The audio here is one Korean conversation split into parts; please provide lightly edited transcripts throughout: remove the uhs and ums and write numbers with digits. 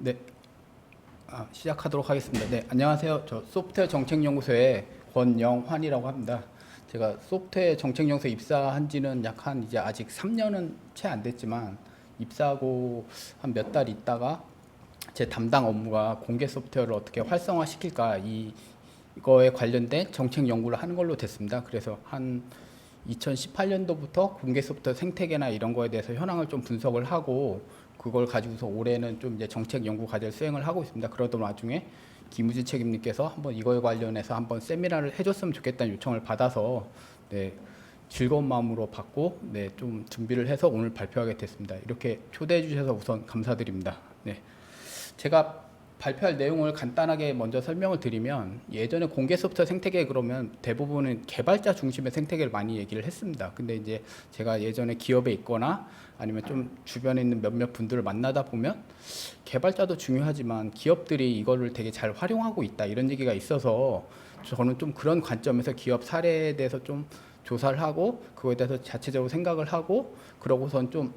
네, 시작하도록 하겠습니다. 네, 안녕하세요. 저 소프트웨어 정책연구소의 권영환이라고 합니다. 제가 소프트웨어 정책연구소 입사한 지는 약 한 이제 아직 3년은 채 안 됐지만 입사하고 한 몇 달 있다가 제 담당 업무가 공개 소프트웨어를 어떻게 활성화시킬까 이거에 관련된 정책 연구를 하는 걸로 됐습니다. 그래서 한 2018년도부터 공개 소프트웨어 생태계나 이런 거에 대해서 현황을 좀 분석을 하고 그걸 가지고서 올해는 좀 이제 정책 연구 과제를 수행을 하고 있습니다. 그러던 와중에 김우진 책임님께서 한번 이거에 관련해서 한번 세미나를 해줬으면 좋겠다는 요청을 받아서 네, 즐거운 마음으로 받고 네, 좀 준비를 해서 오늘 발표하게 됐습니다. 이렇게 초대해 주셔서 우선 감사드립니다. 네, 제가 발표할 내용을 간단하게 먼저 설명을 드리면 예전에 공개 소프트웨어 생태계 그러면 대부분은 개발자 중심의 생태계를 많이 얘기를 했습니다. 근데 이제 제가 예전에 기업에 있거나 아니면 좀 주변에 있는 몇몇 분들을 만나다 보면 개발자도 중요하지만 기업들이 이거를 되게 잘 활용하고 있다 이런 얘기가 있어서 저는 좀 그런 관점에서 기업 사례에 대해서 좀 조사를 하고 그거에 대해서 자체적으로 생각을 하고 그러고선 좀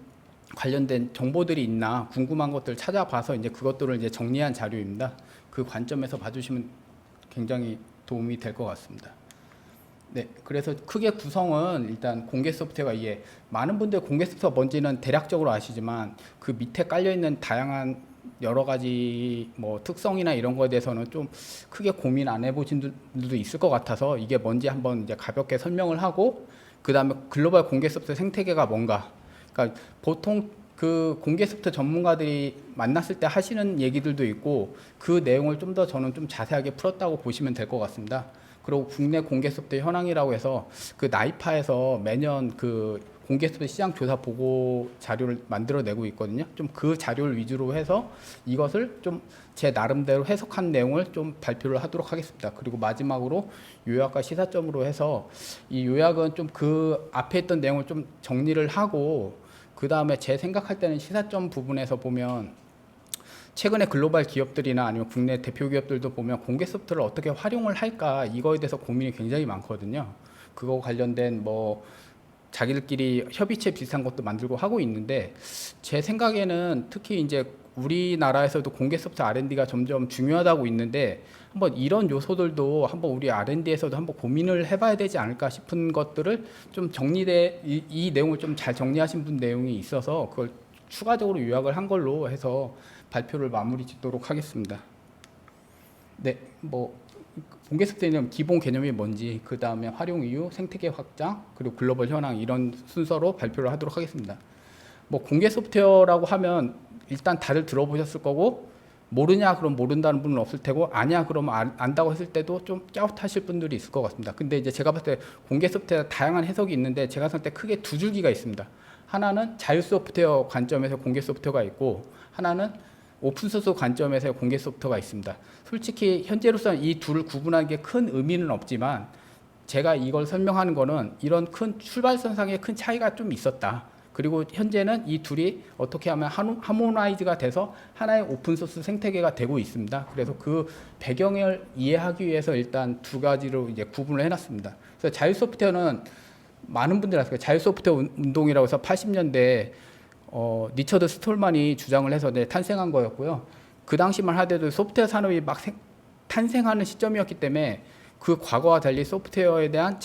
관련된 정보들이 있나 궁금한 것들 찾아봐서 이제 그것들을 이제 정리한 자료입니다. 그 관점에서 봐주시면 굉장히 도움이 될 것 같습니다. 네, 그래서 크게 구성은 일단 공개 소프트웨어가 이게 많은 분들 공개 소프트웨어 뭔지는 대략적으로 아시지만 그 밑에 깔려 있는 다양한 여러 가지 뭐 특성이나 이런 거에 대해서는 좀 크게 고민 안 해보신 분들도 있을 것 같아서 이게 뭔지 한번 이제 가볍게 설명을 하고 그 다음에 글로벌 공개 소프트웨어 생태계가 뭔가 그러니까 보통 그 공개 소프트 전문가들이 만났을 때 하시는 얘기들도 있고 그 내용을 좀 더 저는 좀 자세하게 풀었다고 보시면 될 것 같습니다. 그리고 국내 공개 소프트 현황이라고 해서 그 나이파에서 매년 그 공개 소프트 시장 조사 보고 자료를 만들어내고 있거든요. 좀 그 자료를 위주로 해서 이것을 좀 제 나름대로 해석한 내용을 좀 발표를 하도록 하겠습니다. 그리고 마지막으로 요약과 시사점으로 해서 이 요약은 좀 그 앞에 있던 내용을 좀 정리를 하고 그 다음에 제 생각할 때는 시사점 부분에서 보면 최근에 글로벌 기업들이나 아니면 국내 대표 기업들도 보면 공개 소프트를 어떻게 활용을 할까 이거에 대해서 고민이 굉장히 많거든요. 그거 관련된 뭐 자기들끼리 협의체 비슷한 것도 만들고 하고 있는데 제 생각에는 특히 이제 우리나라에서도 공개 소프트 R&D가 점점 중요하다고 있는데 한번 이런 요소들도 한번 우리 R&D에서도 한번 고민을 해봐야 되지 않을까 싶은 것들을 좀 이 내용을 좀 잘 정리하신 분 내용이 있어서 그걸 추가적으로 요약을 한 걸로 해서 발표를 마무리 짓도록 하겠습니다. 네, 뭐 공개 소프트웨어는 기본 개념이 뭔지, 그 다음에 활용 이유, 생태계 확장, 그리고 글로벌 현황 이런 순서로 발표를 하도록 하겠습니다. 뭐 공개 소프트웨어라고 하면 일단 다들 들어보셨을 거고 모르냐 그럼 모른다는 분은 없을 테고 아냐 그러면 안다고 했을 때도 좀 짜웃하실 분들이 있을 것 같습니다. 근데 이제 제가 봤을 때 공개 소프트웨어 다양한 해석이 있는데 제가 봤을 때 크게 두 줄기가 있습니다. 하나는 자유 소프트웨어 관점에서 공개 소프트웨어가 있고 하나는 오픈소스 관점에서의 공개 소프트웨어가 있습니다. 솔직히 현재로서는 이 둘을 구분하는 게 큰 의미는 없지만 제가 이걸 설명하는 거는 이런 큰 출발선상에 큰 차이가 좀 있었다. 그리고 현재는 이 둘이 어떻게 하면 하모나이즈가 돼서 하나의 오픈소스 생태계가 되고 있습니다. 그래서 그 배경을 이해하기 위해서 일단 두 가지로 이제 구분을 해놨습니다. 그래서 자유 소프트웨어는 많은 분들이 아세요. 자유 소프트웨어 운동이라고 해서 80년대 리처드 스톨만이 주장을 해서 탄생한 거였고요. 그 당시만 하더라도 소프트웨어 산업이 막 탄생하는 시점이었기 때문에 그 과거와 달리 소프트웨어에 대한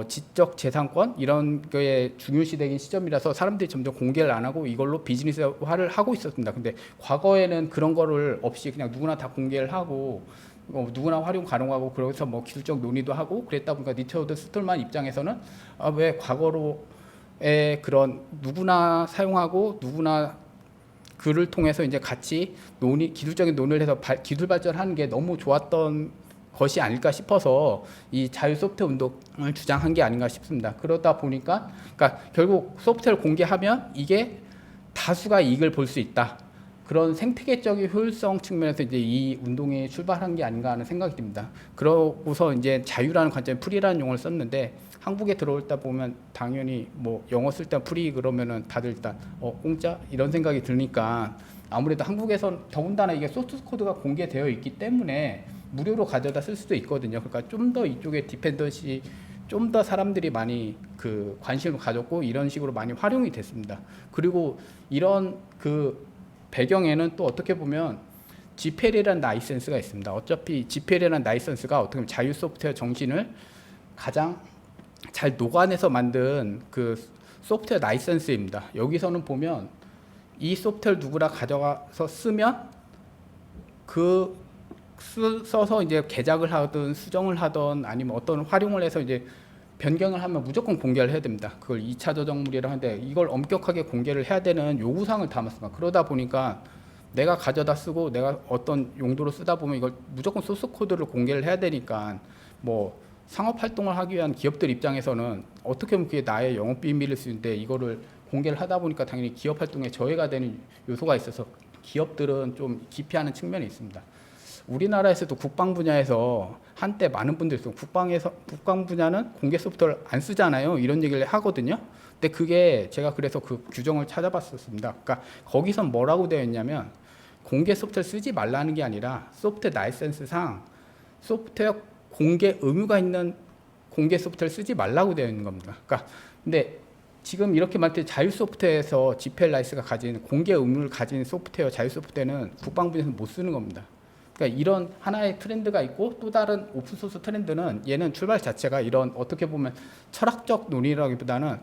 지적 재산권 이런 거에 중요시되는 시점이라서 사람들이 점점 공개를 안 하고 이걸로 비즈니스화를 하고 있었습니다. 근데 과거에는 그런 거를 없이 그냥 누구나 다 공개를 하고 누구나 활용 가능하고 그래서 뭐 기술적 논의도 하고 그랬다 보니까 리처드 스톨만 입장에서는 왜 과거로의 그런 누구나 사용하고 누구나 그를 통해서 이제 같이 기술적인 논의를 해서 기술 발전하는 게 너무 좋았던 것이 아닐까 싶어서 이 자유 소프트웨어 운동을 주장한 게 아닌가 싶습니다. 그러다 보니까 그러니까 결국 소프트웨어를 공개하면 이게 다수가 이익을 볼 수 있다. 그런 생태계적인 효율성 측면에서 이제 이 운동이 출발한 게 아닌가 하는 생각이 듭니다. 그러고서 이제 자유라는 관점에 프리라는 용어를 썼는데 한국에 들어올 때 보면 당연히 뭐 영어 쓸 때 프리 그러면은 다들 일단 공짜 이런 생각이 드니까 아무래도 한국에선 더군다나 이게 소스 코드가 공개되어 있기 때문에 무료로 가져다 쓸 수도 있거든요. 그러니까 좀 더 이쪽에 디펜던시 좀 더 사람들이 많이 관심을 가졌고 이런 식으로 많이 활용이 됐습니다. 그리고 이런 배경에는 또 어떻게 보면 GPL이라는 라이센스가 있습니다. 어차피 GPL이라는 라이센스가 어떻게 보면 자유 소프트웨어 정신을 가장 잘 녹아내서 만든 그 소프트웨어 라이센스입니다. 여기서는 보면 이 소프트웨어를 누구나 가져가서 쓰면 써서 이제 개작을 하든 수정을 하든 아니면 어떤 활용을 해서 이제 변경을 하면 무조건 공개를 해야 됩니다. 그걸 2차 저작물이라 하는데 이걸 엄격하게 공개를 해야 되는 요구사항을 담았습니다. 그러다 보니까 내가 가져다 쓰고 내가 어떤 용도로 쓰다 보면 이걸 무조건 소스 코드를 공개를 해야 되니까 뭐 상업 활동을 하기 위한 기업들 입장에서는 어떻게 보면 그게 나의 영업 비밀일 수 있는데 이거를 공개를 하다 보니까 당연히 기업 활동에 저해가 되는 요소가 있어서 기업들은 좀 기피하는 측면이 있습니다. 우리나라에서도 국방 분야에서 한때 많은 분들이 있어요. 국방 분야는 공개 소프트웨어를 안 쓰잖아요. 이런 얘기를 하거든요. 근데 그게 제가 그래서 그 규정을 찾아봤었습니다. 그러니까 거기선 뭐라고 되어 있냐면 공개 소프트웨어 쓰지 말라는 게 아니라 소프트웨어 라이센스상 소프트웨어 공개 의무가 있는 공개 소프트웨어를 쓰지 말라고 되어 있는 겁니다. 그러니까 근데 지금 이렇게 말할 때 자유 소프트웨어에서 GPL 라이센스가 가진 공개 의무를 가진 소프트웨어 자유 소프트웨어는 국방부에서는 못 쓰는 겁니다. 그러니까 이런 하나의 트렌드가 있고 또 다른 오픈소스 트렌드는 얘는 출발 자체가 이런 어떻게 보면 철학적 논의라기보다는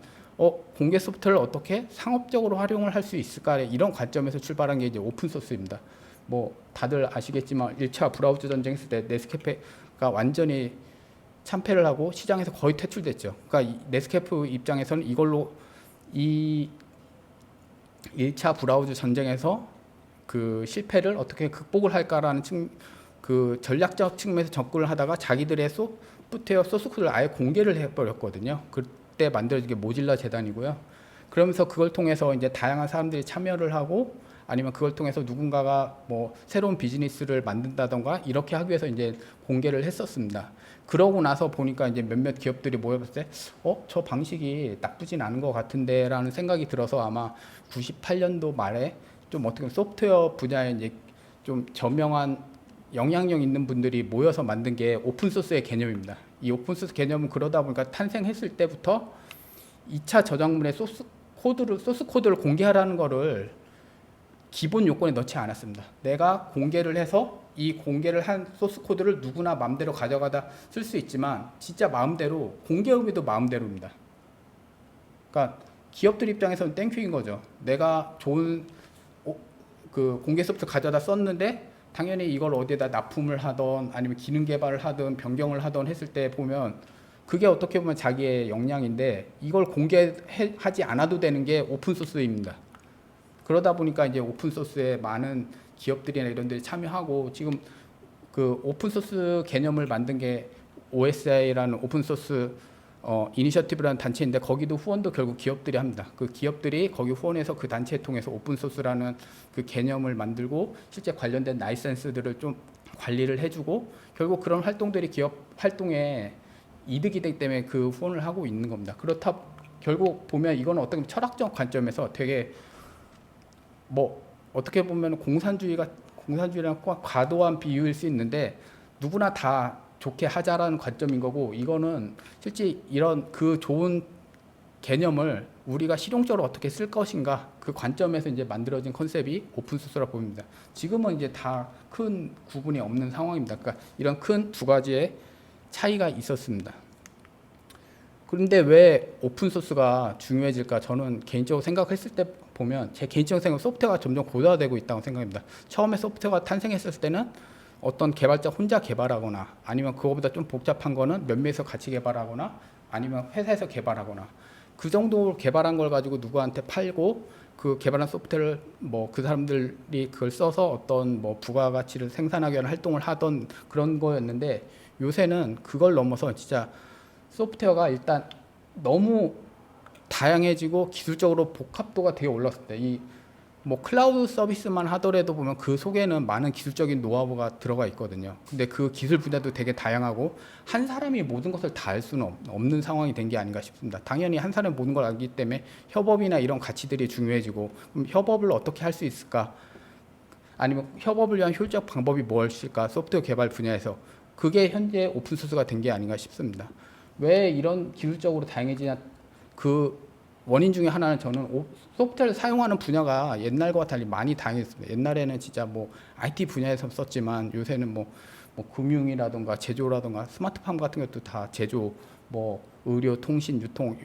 공개 소프트웨어를 어떻게 상업적으로 활용을 할 수 있을까 이런 관점에서 출발한 게 이제 오픈소스입니다. 뭐 다들 아시겠지만 1차 브라우저 전쟁 했을 때 네스캐페가 완전히 참패를 하고 시장에서 거의 퇴출됐죠. 그러니까 네스캐페 입장에서는 이걸로 이 1차 브라우저 전쟁에서 그 실패를 어떻게 극복을 할까라는 그 전략적 측면에서 접근을 하다가 자기들의 소프트웨어 소스 코드를 아예 공개를 해버렸거든요. 그때 만들어진 게 모질라 재단이고요. 그러면서 그걸 통해서 이제 다양한 사람들이 참여를 하고 아니면 그걸 통해서 누군가가 뭐 새로운 비즈니스를 만든다던가 이렇게 하기 위해서 이제 공개를 했었습니다. 그러고 나서 보니까 이제 몇몇 기업들이 모여봤을 때, 저 방식이 나쁘진 않은 것 같은데라는 생각이 들어서 아마 98년도 말에 좀 어떻게 보면 소프트웨어 분야에 이제 좀 저명한 영향력 있는 분들이 모여서 만든 게 오픈소스의 개념입니다. 이 오픈소스 개념은 그러다 보니까 탄생했을 때부터 2차 저작물의 소스 코드를 공개하라는 거를 기본 요건에 넣지 않았습니다. 내가 공개를 해서 이 공개를 한 소스 코드를 누구나 마음대로 가져가다 쓸 수 있지만 진짜 마음대로 공개 의미도 마음대로입니다. 그러니까 기업들 입장에서는 땡큐인 거죠. 내가 좋은 그 공개 소프트 가져다 썼는데 당연히 이걸 어디에다 납품을 하던 아니면 기능 개발을 하든 변경을 하던 했을 때 보면 그게 어떻게 보면 자기의 역량인데 이걸 공개하지 않아도 되는 게 오픈소스입니다. 그러다 보니까 이제 오픈소스에 많은 기업들이나 이런 데를 참여하고 지금 그 오픈소스 개념을 만든 게 OSI라는 오픈소스 이니셔티브라는 단체인데 거기도 후원도 결국 기업들이 합니다. 그 기업들이 거기 후원해서 그 단체를 통해서 오픈소스라는 그 개념을 만들고 실제 관련된 라이센스들을 좀 관리를 해주고 결국 그런 활동들이 기업 활동에 이득이 되기 때문에 그 후원을 하고 있는 겁니다. 그렇다 결국 보면 이건 어떤 철학적 관점에서 되게 뭐 어떻게 보면 공산주의랑 과도한 비유일 수 있는데 누구나 다 좋게 하자라는 관점인 거고 이거는 실제 이런 그 좋은 개념을 우리가 실용적으로 어떻게 쓸 것인가 그 관점에서 이제 만들어진 컨셉이 오픈소스라 보입니다. 지금은 이제 다 큰 구분이 없는 상황입니다. 그러니까 이런 큰 두 가지의 차이가 있었습니다. 그런데 왜 오픈소스가 중요해질까? 저는 개인적으로 생각했을 때 보면 제 개인적인 생각은 소프트웨어가 점점 고도화되고 있다고 생각합니다. 처음에 소프트웨어가 탄생했을 때는 어떤 개발자 혼자 개발하거나 아니면 그거보다 좀 복잡한 거는 몇 명이서 같이 개발하거나 아니면 회사에서 개발하거나 그 정도 개발한 걸 가지고 누구한테 팔고 그 개발한 소프트웨어를 뭐 그 사람들이 그걸 써서 어떤 뭐 부가가치를 생산하기 위한 활동을 하던 그런 거였는데 요새는 그걸 넘어서 진짜 소프트웨어가 일단 너무 다양해지고 기술적으로 복합도가 되게 올랐을 때 이 뭐 클라우드 서비스만 하더라도 보면 그 속에는 많은 기술적인 노하우가 들어가 있거든요. 근데 그 기술 분야도 되게 다양하고 한 사람이 모든 것을 다 알 수는 없는 상황이 된 게 아닌가 싶습니다. 당연히 한 사람이 모든 걸 알기 때문에 협업이나 이런 가치들이 중요해지고 그럼 협업을 어떻게 할 수 있을까? 아니면 협업을 위한 효율적 방법이 무엇일까? 소프트웨어 개발 분야에서 그게 현재 오픈소스가 된 게 아닌가 싶습니다. 왜 이런 기술적으로 다양해지냐? 그 원인 중에 하나는 저는 소프트웨어를 사용하는 분야가 옛날과 달리 많이 다양했습니다. 옛날에는 진짜 뭐 IT 분야에서 썼지만 요새는 뭐 금융이라든가 제조라든가 스마트팜 같은 것도 다 제조, 뭐 의료, 통신, 유통,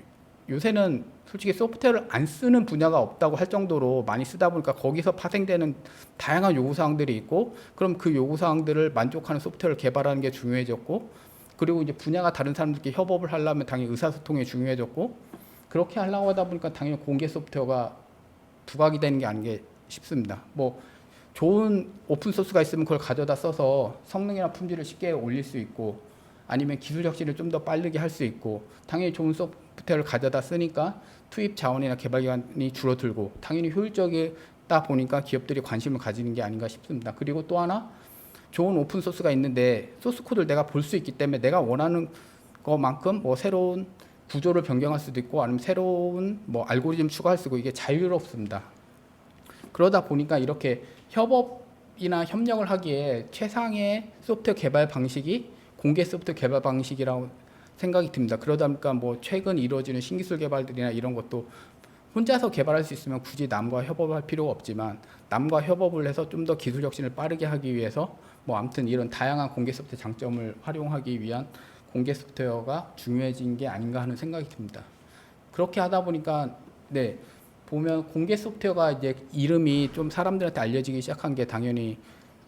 요새는 솔직히 소프트웨어를 안 쓰는 분야가 없다고 할 정도로 많이 쓰다 보니까 거기서 파생되는 다양한 요구사항들이 있고, 그럼 그 요구사항들을 만족하는 소프트웨어를 개발하는 게 중요해졌고, 그리고 이제 분야가 다른 사람들끼리 협업을 하려면 당연히 의사소통이 중요해졌고, 그렇게 하려고 하다 보니까 당연히 공개 소프트웨어가 부각이 되는 게 아닌가 싶습니다. 뭐 좋은 오픈 소스가 있으면 그걸 가져다 써서 성능이나 품질을 쉽게 올릴 수 있고, 아니면 기술 혁신을 좀 더 빠르게 할 수 있고, 당연히 좋은 소프트웨어를 가져다 쓰니까 투입 자원이나 개발 기간이 줄어들고 당연히 효율적이다 보니까 기업들이 관심을 가지는 게 아닌가 싶습니다. 그리고 또 하나, 좋은 오픈 소스가 있는데 소스 코드를 내가 볼 수 있기 때문에 내가 원하는 것만큼 뭐 새로운 구조를 변경할 수도 있고, 아니면 새로운 뭐 알고리즘 추가할 수 있고, 이게 자유롭습니다. 그러다 보니까 이렇게 협업이나 협력을 하기에 최상의 소프트웨어 개발 방식이 공개 소프트웨어 개발 방식이라고 생각이 듭니다. 그러다 보니까 뭐 최근 이루어지는 신기술 개발들이나 이런 것도 혼자서 개발할 수 있으면 굳이 남과 협업을 할 필요가 없지만, 남과 협업을 해서 좀 더 기술 혁신을 빠르게 하기 위해서 뭐 아무튼 이런 다양한 공개 소프트웨어 장점을 활용하기 위한 공개 소프트웨어가 중요해진 게 아닌가 하는 생각이 듭니다. 그렇게 하다 보니까 네, 보면 공개 소프트웨어가 이제 이름이 좀 사람들한테 알려지기 시작한 게 당연히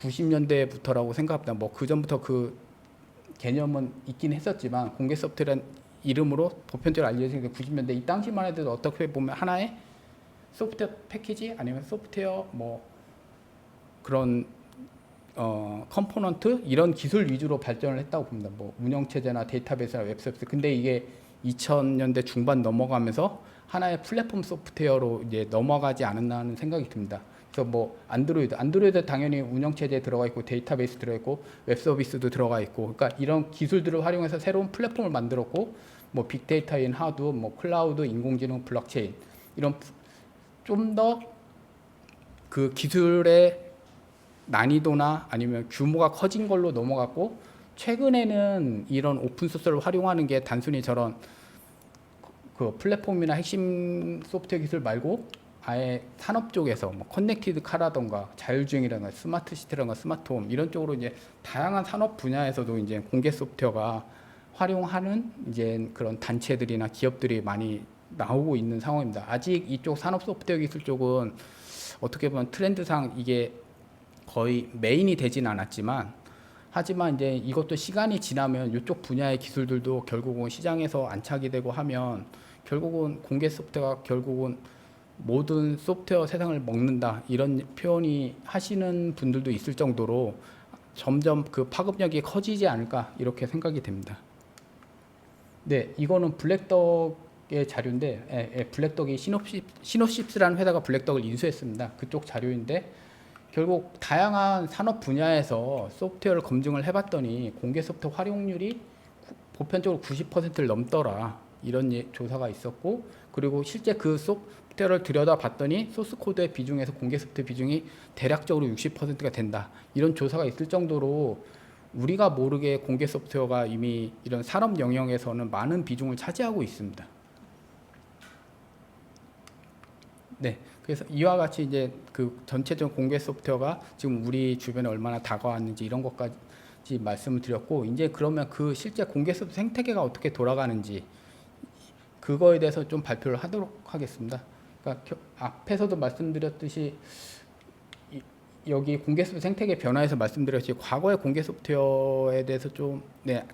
90년대부터라고 생각합니다. 뭐 그 전부터 그 개념은 있긴 했었지만 공개 소프트웨어라는 이름으로 보편적으로 알려진 게 90년대, 이 당시만 해도 어떻게 보면 하나의 소프트웨어 패키지 아니면 소프트웨어 뭐 그런 컴포넌트 이런 기술 위주로 발전을 했다고 봅니다. 뭐 운영체제나 데이터베이스나 웹서비스. 근데 이게 2000년대 중반 넘어가면서 하나의 플랫폼 소프트웨어로 이제 넘어가지 않았나 하는 생각이 듭니다. 그래서 뭐 안드로이드 당연히 운영체제에 들어가 있고 데이터베이스 들어가 있고 웹서비스도 들어가 있고, 그러니까 이런 기술들을 활용해서 새로운 플랫폼을 만들었고, 뭐 빅데이터인 하드, 뭐 클라우드, 인공지능, 블록체인 이런 좀 더 그 기술의 난이도나 아니면 규모가 커진 걸로 넘어갔고, 최근에는 이런 오픈소스를 활용하는 게 단순히 저런 그 플랫폼이나 핵심 소프트웨어 기술 말고 아예 산업 쪽에서 뭐 커넥티드 카라던가 자율주행이라든가 스마트 시티라든가 스마트홈 이런 쪽으로 이제 다양한 산업 분야에서도 이제 공개 소프트웨어가 활용하는 이제 그런 단체들이나 기업들이 많이 나오고 있는 상황입니다. 아직 이쪽 산업 소프트웨어 기술 쪽은 어떻게 보면 트렌드상 이게 거의 메인이 되진 않았지만, 하지만 이제 이것도 시간이 지나면 이쪽 분야의 기술들도 결국은 시장에서 안착이 되고 하면 결국은 공개 소프트웨어가 결국은 모든 소프트웨어 세상을 먹는다 이런 표현이 하시는 분들도 있을 정도로 점점 그 파급력이 커지지 않을까 이렇게 생각이 됩니다. 네, 이거는 블랙덕의 자료인데, 블랙덕이 시놉시스라는 회사가 블랙덕을 인수했습니다. 그쪽 자료인데, 결국 다양한 산업 분야에서 소프트웨어를 검증을 해봤더니 공개 소프트웨어 활용률이 보편적으로 90%를 넘더라, 이런 조사가 있었고, 그리고 실제 그 소프트웨어를 들여다봤더니 소스 코드의 비중에서 공개 소프트웨어 비중이 대략적으로 60%가 된다, 이런 조사가 있을 정도로 우리가 모르게 공개 소프트웨어가 이미 이런 산업 영역에서는 많은 비중을 차지하고 있습니다. 네, 그래서 이와 같이 이제 그 전체적인 공개 소프트웨어가 지금 우리 주변에 얼마나 다가왔는지 이런 것까지 말씀을 드렸고, 이제 그러면 그 실제 공개 소프트웨어 생태계가 어떻게 돌아가는지 그거에 대해서 좀 발표를 하도록 하겠습니다. 그러니까 앞에서도 말씀드렸듯이 여기 공개 소프트웨어 생태계 변화에서 말씀드렸듯이 과거의 공개 소프트웨어에 대해서 좀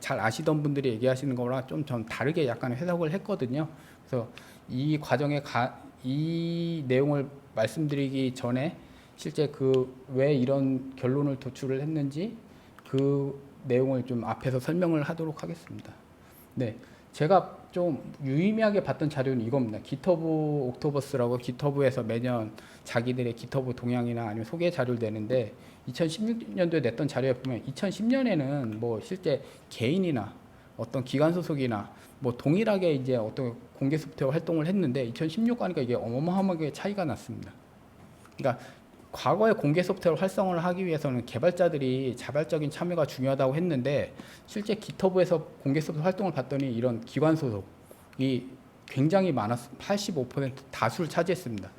잘 아시던 분들이 얘기하시는 거랑 좀 전 다르게 약간 해석을 했거든요. 그래서 이 과정에 이 내용을 말씀드리기 전에 실제 그 왜 이런 결론을 도출을 했는지 그 내용을 좀 앞에서 설명을 하도록 하겠습니다. 네, 제가 좀 유의미하게 봤던 자료는 이겁니다. 기터브 옥토버스라고 기터브에서 매년 자기들의 기터브 동향이나 아니면 소개 자료를 내는데, 2016년도에 냈던 자료에 보면 2010년에는 뭐 실제 개인이나 어떤 기관 소속이나 뭐 동일하게 이제 어떤 공개 소프트웨어 활동을 했는데 2016 가니까 이게 어마어마하게 차이가 났습니다. 그러니까 과거에 공개 소프트웨어 활성화를 하기 위해서는 개발자들이 자발적인 참여가 중요하다고 했는데, 실제 기터브에서 공개 소프트웨어 활동을 봤더니 이런 기관 소속이 굉장히 많았, 85% 다수를 차지했습니다.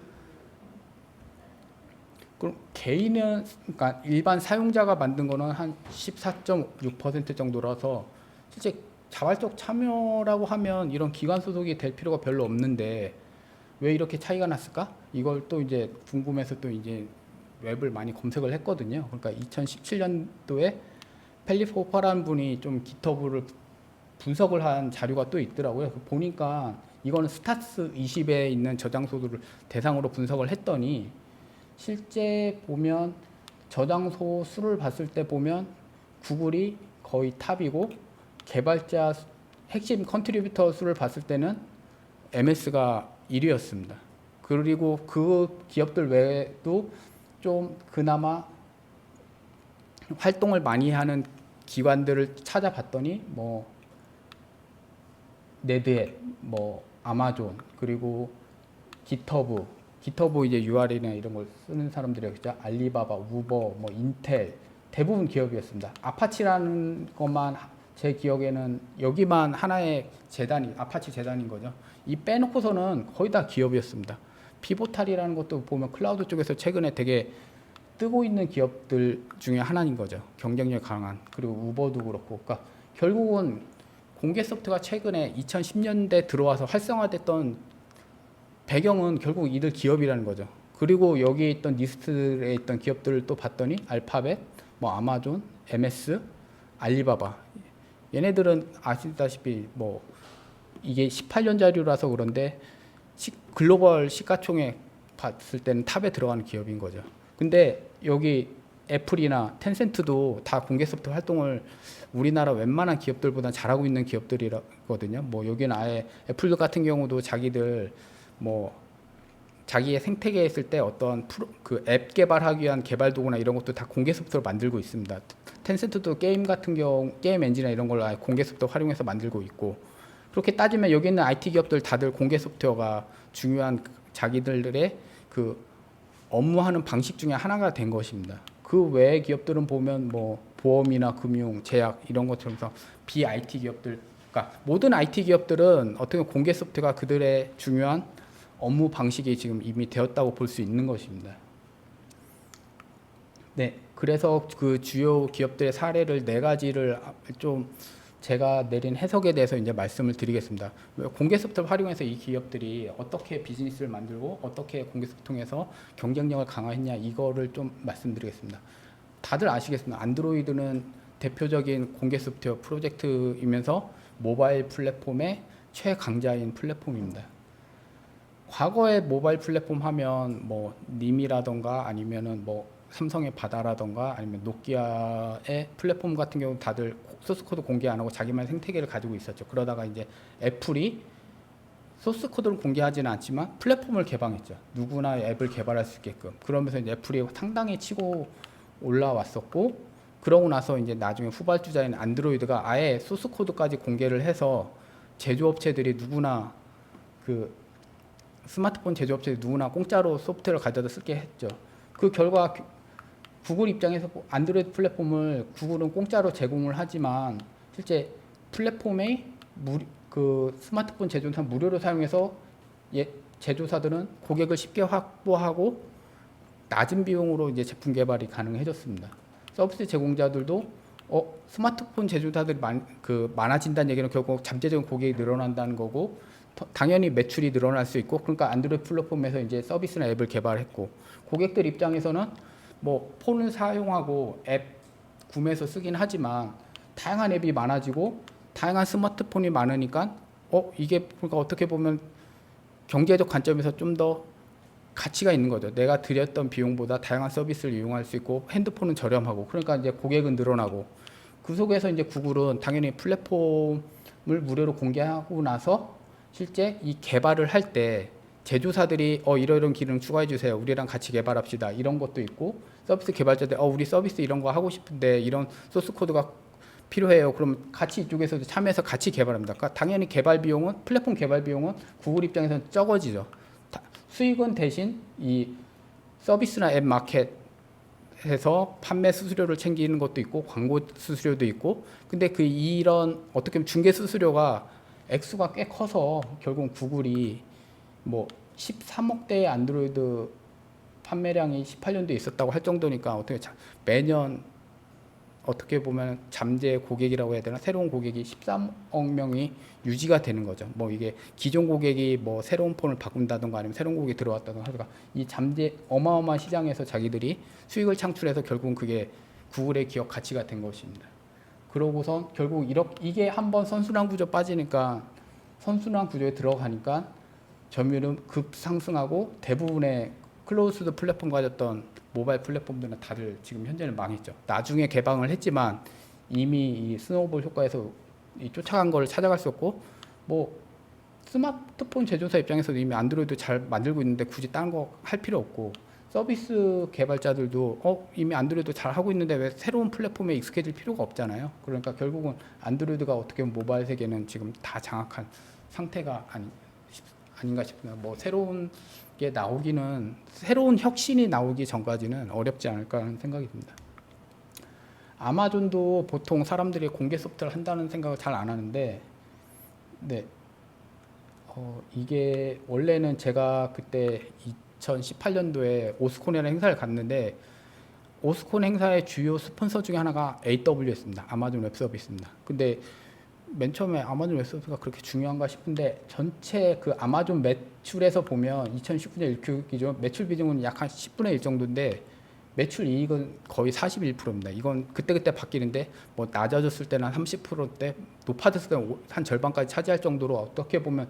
그럼 개인은, 그러니까 일반 사용자가 만든 거는 한 14.6% 정도라서 실제 자발적 참여라고 하면 이런 기관 소속이 될 필요가 별로 없는데 왜 이렇게 차이가 났을까? 이걸 또 이제 궁금해서 또 이제 웹을 많이 검색을 했거든요. 그러니까 2017년도에 펠리프 호퍼라는 분이 좀 깃허브를 분석을 한 자료가 또 있더라고요. 보니까 이거는 스타츠 20에 있는 저장소들을 대상으로 분석을 했더니 실제 보면 저장소 수를 봤을 때 보면 구글이 거의 탑이고 개발자 핵심 컨트리뷰터 수를 봤을 때는 MS가 1위였습니다. 그리고 그 기업들 외에도 좀 그나마 활동을 많이 하는 기관들을 찾아봤더니 뭐 네드햇, 뭐 아마존, 그리고 깃허브 이제 URL이나 이런 걸 쓰는 사람들이었죠. 알리바바, 우버, 뭐 인텔 대부분 기업이었습니다. 아파치라는 것만 제 기억에는 여기만 하나의 재단이 아파치 재단인 거죠. 이 빼놓고서는 거의 다 기업이었습니다. 피보탈이라는 것도 보면 클라우드 쪽에서 최근에 되게 뜨고 있는 기업들 중에 하나인 거죠. 경쟁력이 강한. 그리고 우버도 그렇고. 그러니까 결국은 공개 소프트가 최근에 2010년대 들어와서 활성화됐던 배경은 결국 이들 기업이라는 거죠. 그리고 여기 있던 리스트에 있던 기업들을 또 봤더니 알파벳, 뭐 아마존, MS, 알리바바. 얘네들은 아시다시피 뭐 이게 18년 자료라서 그런데 글로벌 시가총액 봤을 때는 탑에 들어가는 기업인 거죠. 근데 여기 애플이나 텐센트도 다 공개 소프트 활동을 우리나라 웬만한 기업들보다 잘하고 있는 기업들이거든요. 뭐 여기는 아예 애플 같은 경우도 자기들 뭐 자기의 생태계에 있을 때 어떤 그 앱 개발하기 위한 개발 도구나 이런 것도 다 공개 소프트로 만들고 있습니다. 텐센트도 게임 같은 경우 게임 엔진이나 이런 걸 아예 공개 소프트 활용해서 만들고 있고 그렇게 따지면 여기 있는 IT 기업들 다들 공개 소프트웨어가 중요한 자기들의 그 업무하는 방식 중에 하나가 된 것입니다. 그 외의 기업들은 보면 뭐 보험이나 금융, 제약 이런 것처럼 비IT 기업들, 그러니까 모든 IT 기업들은 어떻게 보면 공개 소프트가 그들의 중요한 업무 방식이 지금 이미 되었다고 볼 수 있는 것입니다. 네, 그래서 그 주요 기업들의 사례를 4가지를 좀 제가 내린 해석에 대해서 이제 말씀을 드리겠습니다. 공개 소프트를 활용해서 이 기업들이 어떻게 비즈니스를 만들고 어떻게 공개 소프트 통해서 경쟁력을 강화했냐 이거를 좀 말씀드리겠습니다. 다들 아시겠습니다. 안드로이드는 대표적인 공개 소프트웨어 프로젝트이면서 모바일 플랫폼의 최강자인 플랫폼입니다. 과거에 모바일 플랫폼 하면 뭐 님이라던가 아니면은 뭐 삼성의 바다라던가 아니면 노키아의 플랫폼 같은 경우 다들 소스코드 공개 안 하고 자기만의 생태계를 가지고 있었죠. 그러다가 이제 애플이 소스코드를 공개하지는 않지만 플랫폼을 개방했죠. 누구나 앱을 개발할 수 있게끔. 그러면서 이제 애플이 상당히 치고 올라왔었고, 그러고 나서 이제 나중에 후발주자인 안드로이드가 아예 소스코드까지 공개를 해서 제조업체들이 누구나 그 스마트폰 제조업체들이 누구나 공짜로 소프트웨어를 가져다 쓰게 했죠. 그 결과 구글 입장에서 안드로이드 플랫폼을 구글은 공짜로 제공을 하지만 실제 플랫폼의 그 스마트폰 제조사 무료로 사용해서 제조사들은 고객을 쉽게 확보하고 낮은 비용으로 이제 제품 개발이 가능해졌습니다. 서비스 제공자들도 스마트폰 제조사들이 많아진다는 얘기는 결국 잠재적인 고객이 늘어난다는 거고 당연히 매출이 늘어날 수 있고 그러니까 안드로이드 플랫폼에서 이제 서비스나 앱을 개발했고 고객들 입장에서는 뭐 폰을 사용하고 앱 구매해서 쓰긴 하지만 다양한 앱이 많아지고 다양한 스마트폰이 많으니까 이게 그러니까 어떻게 보면 경제적 관점에서 좀 더 가치가 있는 거죠. 내가 들였던 비용보다 다양한 서비스를 이용할 수 있고 핸드폰은 저렴하고 그러니까 이제 고객은 늘어나고 그 속에서 이제 구글은 당연히 플랫폼을 무료로 공개하고 나서 실제 이 개발을 할 때 제조사들이 이런 기능 추가해 주세요. 우리랑 같이 개발합시다. 이런 것도 있고 서비스 개발자들 우리 서비스 이런 거 하고 싶은데 이런 소스 코드가 필요해요. 그럼 같이 이쪽에서도 참여해서 같이 개발합니다. 그러니까 당연히 개발 비용은 플랫폼 개발 비용은 구글 입장에서는 적어지죠. 수익은 대신 이 서비스나 앱 마켓에서 판매 수수료를 챙기는 것도 있고 광고 수수료도 있고 근데 이런 어떻게 보면 중개 수수료가 액수가 꽤 커서 결국 구글이 뭐 13억 대의 안드로이드 판매량이 18년도에 있었다고 할 정도니까 어떻게 매년 어떻게 보면 잠재 고객이라고 해야 되나 새로운 고객이 13억 명이 유지가 되는 거죠. 뭐 이게 기존 고객이 뭐 새로운 폰을 바꾼다던가 아니면 새로운 고객이 들어왔다던가 하다가 이 잠재 어마어마한 시장에서 자기들이 수익을 창출해서 결국은 그게 구글의 기업 가치가 된 것입니다. 그러고선 결국 이게 한번 선순환 구조 빠지니까 선순환 구조에 들어가니까 점유율은 급상승하고 대부분의 클로즈드 플랫폼 가졌던 모바일 플랫폼들은 다들 지금 현재는 망했죠. 나중에 개방을 했지만 이미 이 스노우볼 효과에서 쫓아간 걸 찾아갈 수 없고 뭐 스마트폰 제조사 입장에서도 이미 안드로이드 잘 만들고 있는데 굳이 다른 거 할 필요 없고 서비스 개발자들도 이미 안드로이드 잘 하고 있는데 왜 새로운 플랫폼에 익숙해질 필요가 없잖아요. 그러니까 결국은 안드로이드가 어떻게 보면 모바일 세계는 지금 다 장악한 상태가 아닌가 싶습니다. 뭐 새로운 게 나오기는 새로운 혁신이 나오기 전까지는 어렵지 않을까 하는 생각이 듭니다. 아마존도 보통 사람들이 공개 소프트를 한다는 생각을 잘 안 하는데, 네, 이게 원래는 제가 그때 2018년도에 오스콘이라는 행사를 갔는데 오스콘 행사의 주요 스폰서 중에 하나가 AWS입니다. 아마존 웹 서비스입니다. 근데 맨 처음에 아마존 웹 서비스가 그렇게 중요한가 싶은데 전체 그 아마존 매출에서 보면 2019년 1Q 기준 매출 비중은 약 한 10분의 1 정도인데 매출 이익은 거의 41%입니다. 이건 그때그때 바뀌는데 뭐 낮아졌을 때는 한 30%대, 높아졌을 때는 한 절반까지 차지할 정도로 어떻게 보면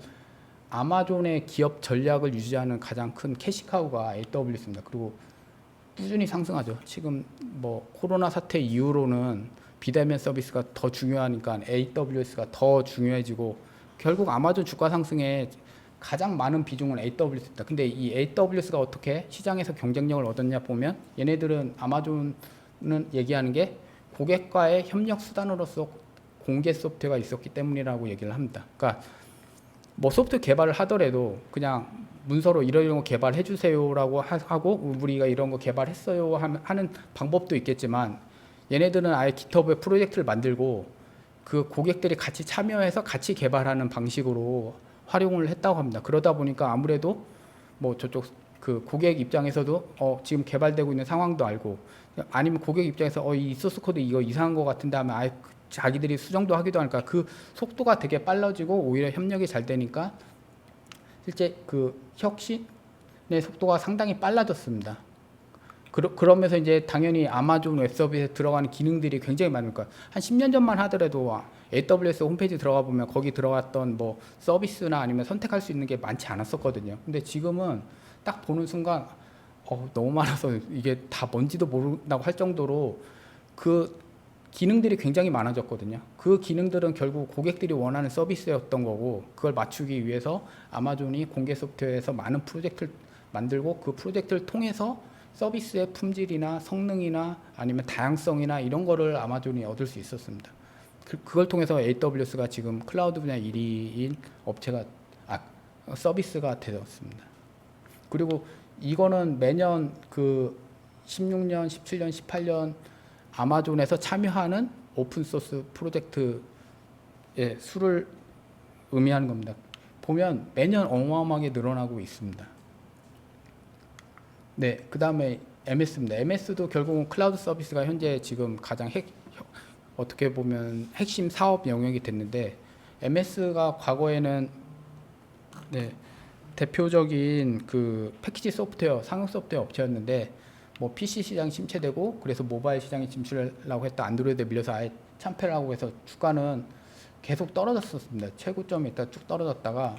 아마존의 기업 전략을 유지하는 가장 큰 캐시카우가 AWS입니다. 그리고 꾸준히 상승하죠. 지금 뭐 코로나 사태 이후로는 비대면 서비스가 더 중요하니까 AWS가 더 중요해지고 결국 아마존 주가 상승에 가장 많은 비중은 AWS입니다. 근데 이 AWS가 어떻게 시장에서 경쟁력을 얻었냐 보면 얘네들은 아마존은 얘기하는 게 고객과의 협력 수단으로서 공개 소프트웨어가 있었기 때문이라고 얘기를 합니다. 그러니까 뭐 소프트웨어 개발을 하더라도 그냥 문서로 이런 거 개발해 주세요라고 하고 우리가 이런 거 개발했어요 하는 방법도 있겠지만 얘네들은 아예 깃허브에 프로젝트를 만들고 그 고객들이 같이 참여해서 같이 개발하는 방식으로 활용을 했다고 합니다. 그러다 보니까 아무래도 뭐 저쪽 그 고객 입장에서도 지금 개발되고 있는 상황도 알고 아니면 고객 입장에서 이 소스 코드 이거 이상한 거 같은데 하면 아예 자기들이 수정도 하기도 하니까 그 속도가 되게 빨라지고 오히려 협력이 잘 되니까 실제 그 혁신의 속도가 상당히 빨라졌습니다. 그러면서 이제 당연히 아마존 웹 서비스에 들어가는 기능들이 굉장히 많을 거예요. 한 10년 전만 하더라도 AWS 홈페이지 들어가 보면 거기 들어갔던 뭐 서비스나 아니면 선택할 수 있는 게 많지 않았었거든요. 근데 지금은 딱 보는 순간 너무 많아서 이게 다 뭔지도 모른다고 할 정도로 그 기능들이 굉장히 많아졌거든요. 그 기능들은 결국 고객들이 원하는 서비스였던 거고 그걸 맞추기 위해서 아마존이 공개 소프트웨어에서 많은 프로젝트를 만들고 그 프로젝트를 통해서 서비스의 품질이나 성능이나 아니면 다양성이나 이런 거를 아마존이 얻을 수 있었습니다. 그걸 통해서 AWS가 지금 클라우드 분야 1위인 업체가 서비스가 되었습니다. 그리고 이거는 매년 그 16년, 17년, 18년 아마존에서 참여하는 오픈소스 프로젝트의 수를 의미하는 겁니다. 보면 매년 어마어마하게 늘어나고 있습니다. 네, 그 다음에 MS입니다. MS도 결국은 클라우드 서비스가 현재 지금 가장 어떻게 보면 핵심 사업 영역이 됐는데 MS가 과거에는 대표적인 그 패키지 소프트웨어, 상용 소프트웨어 업체였는데 뭐 PC 시장이 침체되고 그래서 모바일 시장이 진출하려고 했다 안드로이드에 밀려서 아예 참패를 하고 해서 주가는 계속 떨어졌었습니다. 최고점에 있다 쭉 떨어졌다가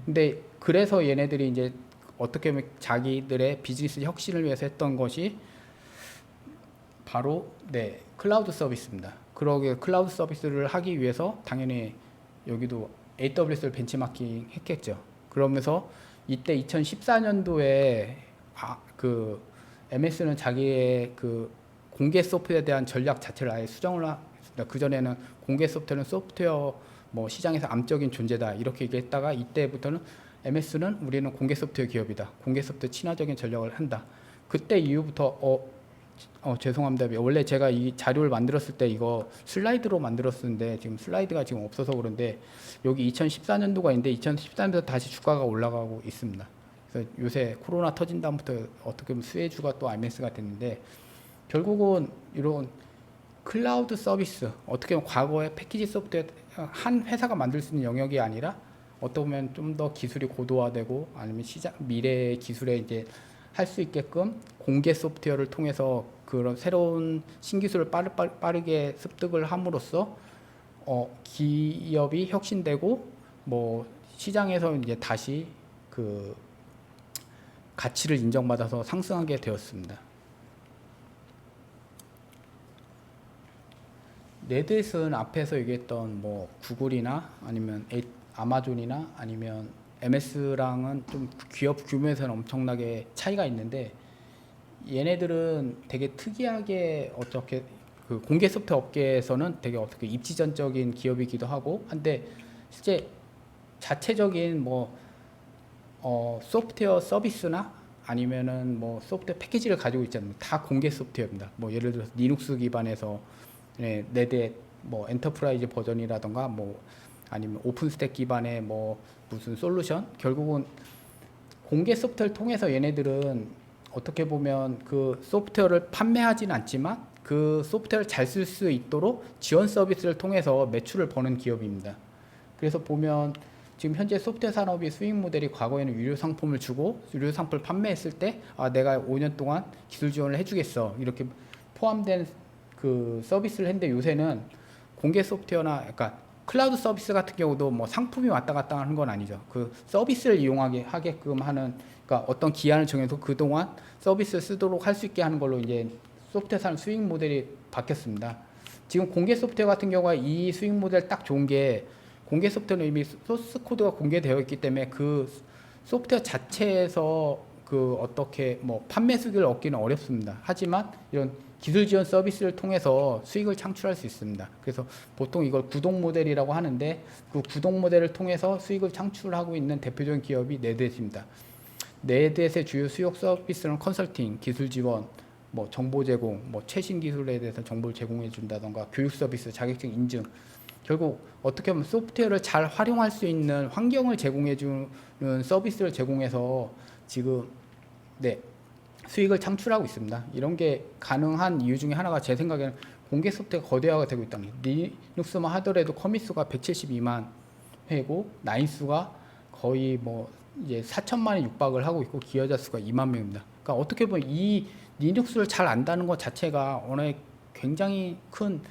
근데 그래서 얘네들이 이제 어떻게 보면 자기들의 비즈니스 혁신을 위해서 했던 것이 바로 클라우드 서비스입니다. 그러게 클라우드 서비스를 하기 위해서 당연히 여기도 AWS를 벤치마킹 했겠죠. 그러면서 이때 2014년도에 그 MS는 자기의 그 공개 소프트웨어에 대한 전략 자체를 아예 수정을 했습니다. 그전에는 공개 소프트웨어는 소프트웨어 뭐 시장에서 암적인 존재다 이렇게 얘기했다가 이때부터는 MS는 우리는 공개 소프트웨어 기업이다. 공개 소프트웨어 친화적인 전략을 한다. 그때 이후부터 죄송합니다. 원래 제가 이 자료를 만들었을 때 이거 슬라이드로 만들었었는데 지금 슬라이드가 지금 없어서 그런데 여기 2014년도가 있는데 2014년부터 다시 주가가 올라가고 있습니다. 그래서 요새 코로나 터진 다음부터 어떻게 보면 수혜주가 또 IMS가 됐는데 결국은 이런 클라우드 서비스 어떻게 보면 과거에 패키지 소프트웨어 한 회사가 만들 수 있는 영역이 아니라 어떻게 보면 좀 더 기술이 고도화되고 아니면 미래의 기술에 이제 할 수 있게끔 공개 소프트웨어를 통해서 그런 새로운 신기술을 빠르게 습득을 함으로써 기업이 혁신되고 뭐 시장에서 이제 다시 그 가치를 인정받아서 상승하게 되었습니다. 레딧은 앞에서 얘기했던 뭐 구글이나 아니면 아마존이나 아니면 MS랑은 좀 기업 규모에서는 엄청나게 차이가 있는데 얘네들은 되게 특이하게 어떻게 그 공개 소프트웨어 업계에서는 되게 어떻게 입지전적인 기업이기도 하고 한데 실제 자체적인 뭐 소프트웨어 서비스나 아니면은 뭐 소프트웨어 패키지를 가지고 있지 않습니까? 다 공개 소프트웨어입니다. 뭐 예를 들어서 리눅스 기반에서 레딧 뭐 엔터프라이즈 버전이라던가 뭐 아니면 오픈스택 기반의 뭐 무슨 솔루션 결국은 공개 소프트웨어를 통해서 얘네들은 어떻게 보면 그 소프트웨어를 판매하진 않지만 그 소프트웨어를 잘 쓸 수 있도록 지원 서비스를 통해서 매출을 버는 기업입니다. 그래서 보면 지금 현재 소프트웨어 산업이 수익 모델이 과거에는 유료 상품을 주고 유료 상품을 판매했을 때 내가 5년 동안 기술 지원을 해주겠어 이렇게 포함된 그 서비스를 했는데 요새는 공개 소프트웨어나 약간 클라우드 서비스 같은 경우도 뭐 상품이 왔다 갔다 하는 건 아니죠. 그 서비스를 이용하게 하게끔 하는 그러니까 어떤 기한을 정해서 그동안 서비스를 쓰도록 할 수 있게 하는 걸로 이제 소프트웨어 산업 수익 모델이 바뀌었습니다. 지금 공개 소프트웨어 같은 경우가 이 수익 모델 딱 좋은 게 공개 소프트웨어는 이미 소스 코드가 공개되어 있기 때문에 그 소프트웨어 자체에서 그 어떻게 뭐 판매 수익을 얻기는 어렵습니다. 하지만 이런 기술 지원 서비스를 통해서 수익을 창출할 수 있습니다. 그래서 보통 이걸 구독 모델이라고 하는데 그 구독 모델을 통해서 수익을 창출하고 있는 대표적인 기업이 네댓입니다. 네댓의 주요 수익 서비스는 컨설팅, 기술 지원, 뭐 정보 제공, 뭐 최신 기술에 대해서 정보를 제공해 준다던가 교육 서비스, 자격증 인증 결국 어떻게 보면 소프트웨어를 잘 활용할 수 있는 환경을 제공해 주는 서비스를 제공해서 지금 수익을 창출하고 있습니다. 이런 게 가능한 이유 중에 하나가 제 생각에는 공개 소프트웨어가 거대화가 되고 있다는 게 리눅스만 하더라도 커밋수가 172만 회고 나인수가 거의 뭐 이제 4천만에 육박을 하고 있고 기여자 수가 2만 명입니다. 그러니까 어떻게 보면 이 리눅스를 잘 안다는 것 자체가 오늘 굉장히 큰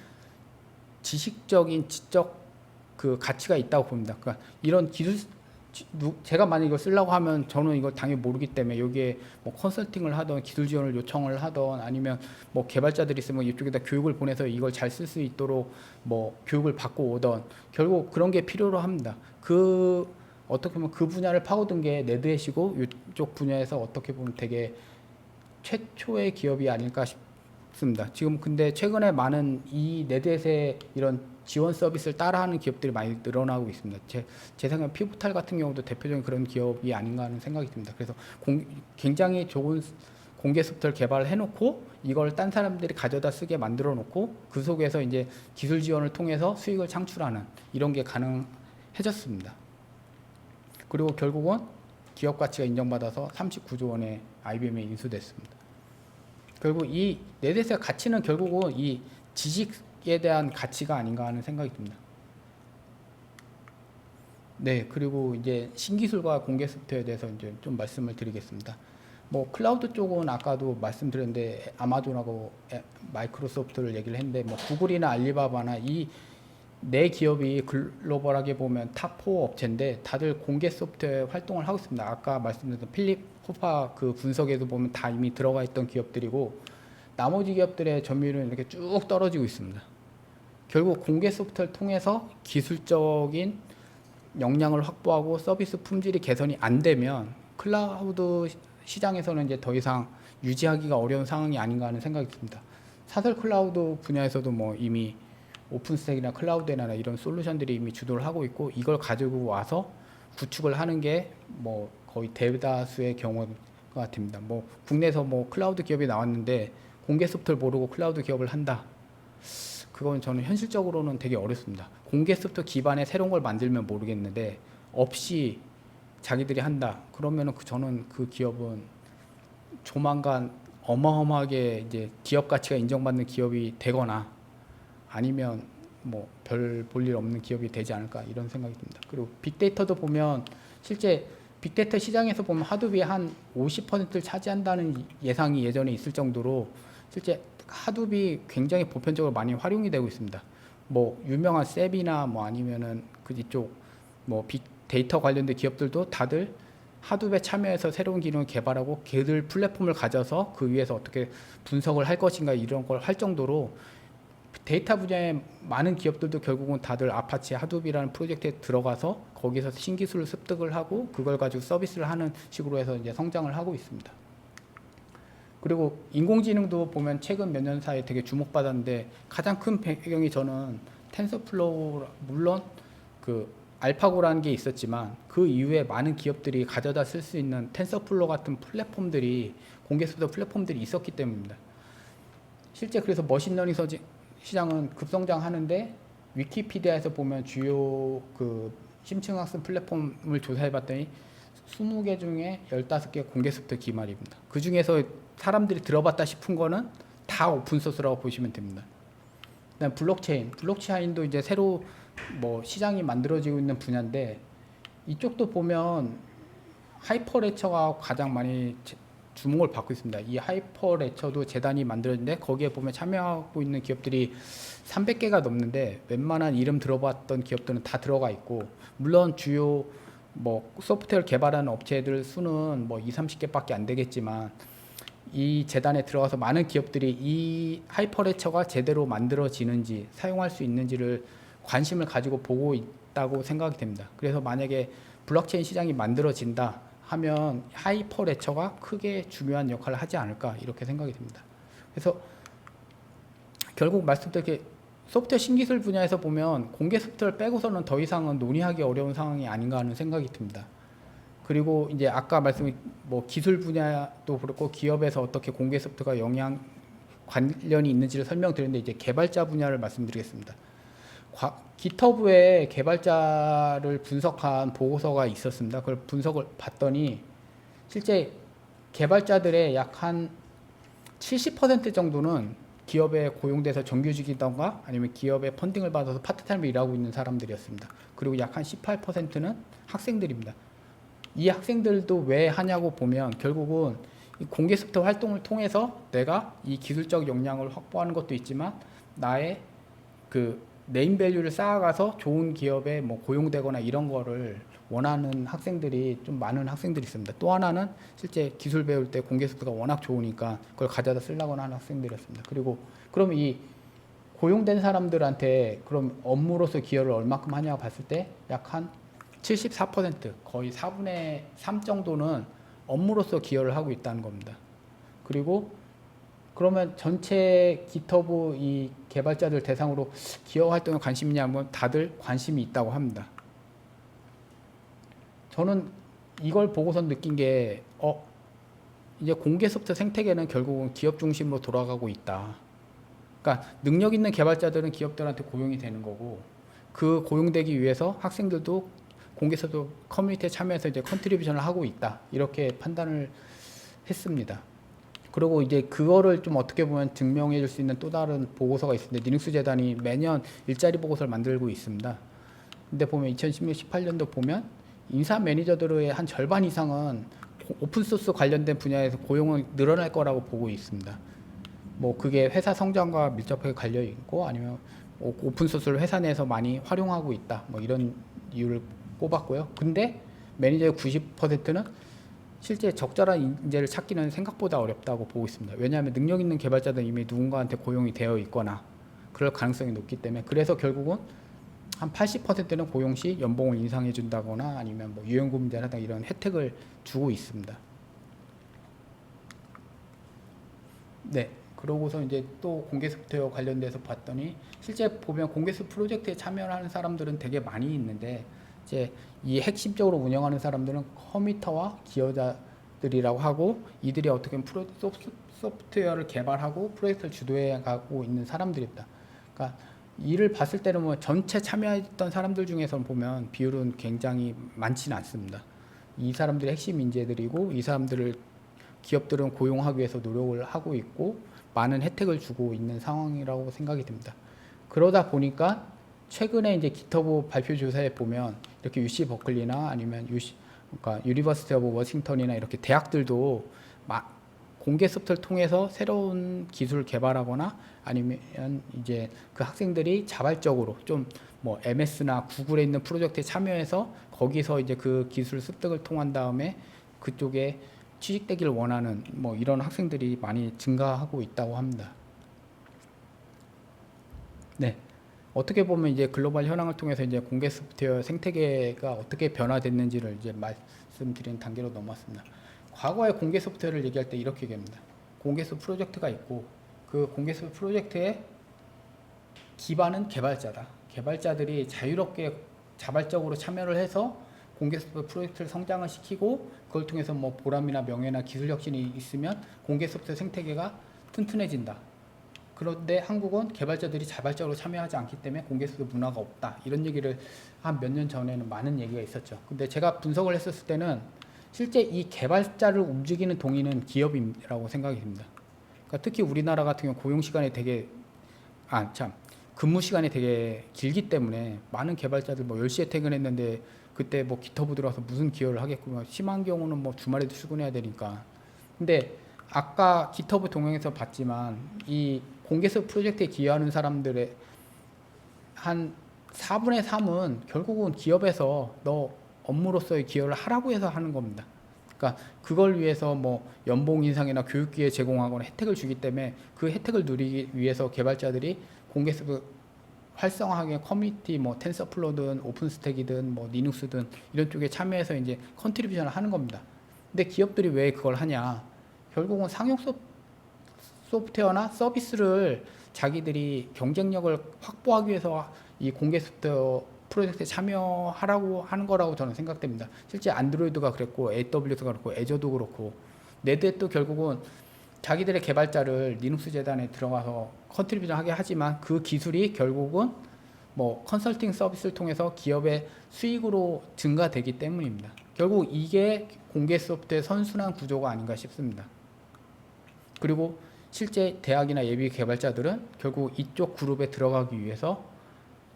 지식적인 지적 그 가치가 있다고 봅니다. 그러니까 이런 기술 제가 만약 이걸 쓰려고 하면 저는 이걸 당연히 모르기 때문에 여기에 뭐 컨설팅을 하던 기술 지원을 요청을 하던 아니면 뭐 개발자들이 있으면 이쪽에다 교육을 보내서 이걸 잘 쓸 수 있도록 뭐 교육을 받고 오던 결국 그런 게 필요로 합니다. 그 어떻게 보면 그 분야를 파고든 게 네드햇이고 이쪽 분야에서 어떻게 보면 되게 최초의 기업이 아닐까 싶습니다. 지금 근데 최근에 많은 이 네드햇의 이런 지원 서비스를 따라하는 기업들이 많이 늘어나고 있습니다. 제 생각에 피보탈 같은 경우도 대표적인 그런 기업이 아닌가 하는 생각이 듭니다. 그래서 굉장히 좋은 공개 소프트웨어를 개발을 해놓고 이걸 딴 사람들이 가져다 쓰게 만들어 놓고 그 속에서 이제 기술 지원을 통해서 수익을 창출하는 이런 게 가능해졌습니다. 그리고 결국은 기업 가치가 인정받아서 39조 원의 IBM에 인수됐습니다. 결국 이 네댓의 가치는 결국은 이 지식에 대한 가치가 아닌가 하는 생각이 듭니다. 그리고 이제 신기술과 공개 소프트웨어에 대해서 이제 좀 말씀을 드리겠습니다. 뭐 클라우드 쪽은 아까도 말씀드렸는데 아마존하고 마이크로소프트를 얘기를 했는데 뭐 구글이나 알리바바나 이 네 기업이 글로벌하게 보면 탑4 업체인데 다들 공개 소프트웨어 활동을 하고 있습니다. 아까 말씀드렸던 필립 호파 그 분석에도 보면 다 이미 들어가 있던 기업들이고 나머지 기업들의 점유율은 이렇게 쭉 떨어지고 있습니다. 결국 공개 소프트웨어를 통해서 기술적인 역량을 확보하고 서비스 품질이 개선이 안 되면 클라우드 시장에서는 이제 더 이상 유지하기가 어려운 상황이 아닌가 하는 생각이 듭니다. 사설 클라우드 분야에서도 뭐 이미 오픈스택이나 클라우드나 이런 솔루션들이 이미 주도를 하고 있고 이걸 가지고 와서 구축을 하는 게 뭐 거의 대다수의 경우가 됩니다. 뭐 국내에서 뭐 클라우드 기업이 나왔는데 공개 소프트를 모르고 클라우드 기업을 한다. 그건 저는 현실적으로는 되게 어렵습니다. 공개 소프트 기반의 새로운 걸 만들면 모르겠는데 없이 자기들이 한다. 그러면은 저는 그 기업은 조만간 어마어마하게 이제 기업 가치가 인정받는 기업이 되거나 아니면 뭐 별 볼 일 없는 기업이 되지 않을까 이런 생각이 듭니다. 그리고 빅데이터도 보면 실제 빅데이터 시장에서 보면 하도비 한 50%를 차지한다는 예상이 예전에 있을 정도로 실제 하도비 굉장히 보편적으로 많이 활용이 되고 있습니다. 뭐 유명한 셉이나 뭐 아니면은 그 이쪽 뭐 빅데이터 관련된 기업들도 다들 하도비에 참여해서 새로운 기능을 개발하고 걔들 플랫폼을 가져서 그 위에서 어떻게 분석을 할 것인가 이런 걸 할 정도로 데이터 분야의 많은 기업들도 결국은 다들 아파치 하도비라는 프로젝트에 들어가서 거기서 신기술을 습득을 하고 그걸 가지고 서비스를 하는 식으로 해서 이제 성장을 하고 있습니다. 그리고 인공지능도 보면 최근 몇 년 사이에 되게 주목받았는데 가장 큰 배경이 저는 텐서플로우, 물론 그 알파고라는 게 있었지만 그 이후에 많은 기업들이 가져다 쓸 수 있는 텐서플로우 같은 플랫폼들이 공개 소프트 플랫폼들이 있었기 때문입니다. 실제 그래서 머신러닝 시장은 급성장하는데 위키피디아에서 보면 주요 그 심층 학습 플랫폼을 조사해봤더니 20개 중에 15개 공개 소프트 기반입니다. 그 중에서 사람들이 들어봤다 싶은 거는 다 오픈소스라고 보시면 됩니다. 그다음 블록체인도 이제 새로 뭐 시장이 만들어지고 있는 분야인데 이쪽도 보면 하이퍼레처가 가장 많이 주목을 받고 있습니다. 이 하이퍼레처도 재단이 만들어졌는데 거기에 보면 참여하고 있는 기업들이 300개가 넘는데 웬만한 이름 들어봤던 기업들은 다 들어가 있고 물론 주요 뭐 소프트웨어를 개발하는 업체들 수는 뭐 20-30개밖에 안 되겠지만 이 재단에 들어가서 많은 기업들이 이 하이퍼레처가 제대로 만들어지는지 사용할 수 있는지를 관심을 가지고 보고 있다고 생각이 됩니다. 그래서 만약에 블록체인 시장이 만들어진다 하면 하이퍼레처가 크게 중요한 역할을 하지 않을까 이렇게 생각이 됩니다. 그래서 결국 말씀드린 소프트웨어 신기술 분야에서 보면 공개 소프트웨어를 빼고서는 더 이상은 논의하기 어려운 상황이 아닌가 하는 생각이 듭니다. 그리고 이제 아까 말씀인 뭐 기술 분야도 그렇고 기업에서 어떻게 공개 소프트가 영향 관련이 있는지를 설명드렸는데 이제 개발자 분야를 말씀드리겠습니다. 깃허브에 개발자를 분석한 보고서가 있었습니다. 그걸 분석을 봤더니 실제 개발자들의 약 한 70% 정도는 기업에 고용돼서 정규직이던가 아니면 기업의 펀딩을 받아서 파트타임으로 일하고 있는 사람들이었습니다. 그리고 약 한 18%는 학생들입니다. 이 학생들도 왜 하냐고 보면 결국은 이 공개 소프트웨어 활동을 통해서 내가 이 기술적 역량을 확보하는 것도 있지만 나의 그 네임 밸류를 쌓아가서 좋은 기업에 뭐 고용되거나 이런 거를 원하는 학생들이 좀 많은 학생들이 있습니다. 또 하나는 실제 기술 배울 때 공개 소프트가 워낙 좋으니까 그걸 가져다 쓰려고 하는 학생들이었습니다. 그리고 그럼 이 고용된 사람들한테 그럼 업무로서 기여를 얼마큼 하냐고 봤을 때 약 한 74% 거의 4분의 3 정도는 업무로서 기여를 하고 있다는 겁니다. 그리고 그러면 전체 깃허브 이 개발자들 대상으로 기여 활동에 관심이 있냐면 다들 관심이 있다고 합니다. 저는 이걸 보고선 느낀 게 이제 공개 소프트 생태계는 결국은 기업 중심으로 돌아가고 있다. 그러니까 능력 있는 개발자들은 기업들한테 고용이 되는 거고 그 고용되기 위해서 학생들도 공개 소프트 커뮤니티에 참여해서 이제 컨트리뷰션을 하고 있다. 이렇게 판단을 했습니다. 그리고 이제 그거를 좀 어떻게 보면 증명해 줄 수 있는 또 다른 보고서가 있습니다. 리눅스 재단이 매년 일자리 보고서를 만들고 있습니다. 근데 보면 2016, 18년도 보면 인사 매니저들의 한 절반 이상은 오픈소스 관련된 분야에서 고용은 늘어날 거라고 보고 있습니다. 뭐 그게 회사 성장과 밀접하게 관련 있고 아니면 오픈소스를 회사 내에서 많이 활용하고 있다. 뭐 이런 이유를 꼽았고요. 근데 매니저의 90%는 실제 적절한 인재를 찾기는 생각보다 어렵다고 보고 있습니다. 왜냐하면 능력 있는 개발자들은 이미 누군가한테 고용이 되어 있거나 그럴 가능성이 높기 때문에 그래서 결국은 한 80%는 고용 시 연봉을 인상해 준다거나 아니면 뭐 유연금 제라든가 이런 혜택을 주고 있습니다. 네. 그러고서 이제 또 공개 소프트웨어 관련돼서 봤더니 실제 보면 공개 소프트 프로젝트에 참여하는 사람들은 되게 많이 있는데 이제 이 핵심적으로 운영하는 사람들은 커미터와 기여자 기업들이라고 하고 이들이 어떻게 보면 소프트웨어를 개발하고 프로젝트를 주도해 가고 있는 사람들입니다. 그러니까 이를 봤을 때는 뭐 전체 참여했던 사람들 중에서 보면 비율은 굉장히 많지는 않습니다. 이 사람들이 핵심 인재들이고 이 사람들을 기업들은 고용하기 위해서 노력을 하고 있고 많은 혜택을 주고 있는 상황이라고 생각이 듭니다. 그러다 보니까 최근에 이제 기터브 발표 조사에 보면 이렇게 UC 버클리나 아니면 그러니까 유니버시티 오브 워싱턴이나 이렇게 대학들도 공개 소프트를 통해서 새로운 기술을 개발하거나 아니면 이제 그 학생들이 자발적으로 좀 뭐 MS나 구글에 있는 프로젝트에 참여해서 거기서 이제 그 기술 습득을 통한 다음에 그쪽에 취직되기를 원하는 뭐 이런 학생들이 많이 증가하고 있다고 합니다. 네. 어떻게 보면 이제 글로벌 현황을 통해서 이제 공개 소프트웨어 생태계가 어떻게 변화됐는지를 이제 말씀드린 단계로 넘어왔습니다. 과거에 공개 소프트웨어를 얘기할 때 이렇게 얘기합니다. 공개 소프트 프로젝트가 있고 그 공개 소프트 프로젝트의 기반은 개발자다. 개발자들이 자유롭게 자발적으로 참여를 해서 공개 소프트 프로젝트를 성장을 시키고 그걸 통해서 뭐 보람이나 명예나 기술 혁신이 있으면 공개 소프트 생태계가 튼튼해진다. 그런데 한국은 개발자들이 자발적으로 참여하지 않기 때문에 공개 소프트 문화가 없다. 이런 얘기를 한 몇 년 전에는 많은 얘기가 있었죠. 근데 제가 분석을 했었을 때는 실제 이 개발자를 움직이는 동인은 기업이라고 생각이 듭니다. 그러니까 특히 우리나라 같은 경우 고용 시간이 되게 근무 시간이 되게 길기 때문에 많은 개발자들 뭐 10시에 퇴근했는데 그때 뭐 기터브 들어와서 무슨 기여를 하겠구나. 심한 경우는 뭐 주말에도 출근해야 되니까. 근데 아까 기터브 동영에서 봤지만 이 공개서 프로젝트에 기여하는 사람들의 한 4분의 3은 결국은 기업에서 너 업무로서의 기여를 하라고 해서 하는 겁니다. 그러니까 그걸 위해서 뭐 연봉 인상이나 교육 기회 제공하거나 혜택을 주기 때문에 그 혜택을 누리기 위해서 개발자들이 공개서 활성화하게 커뮤니티 뭐 텐서플로든 오픈스택이든 뭐 리눅스든 이런 쪽에 참여해서 이제 컨트리뷰션을 하는 겁니다. 근데 기업들이 왜 그걸 하냐? 결국은 상용 소프트웨어나 서비스를 자기들이 경쟁력을 확보하기 위해서 이 공개 소프트웨어 프로젝트에 참여하라고 하는 거라고 저는 생각됩니다. 실제 안드로이드가 그랬고 AWS가 그렇고 애저도 그렇고 네드도 결국은 자기들의 개발자를 리눅스 재단에 들어가서 컨트리뷰션 하게 하지만 그 기술이 결국은 뭐 컨설팅 서비스를 통해서 기업의 수익으로 증가되기 때문입니다. 결국 이게 공개 소프트의 선순환 구조가 아닌가 싶습니다. 그리고 실제 대학이나 예비 개발자들은 결국 이쪽 그룹에 들어가기 위해서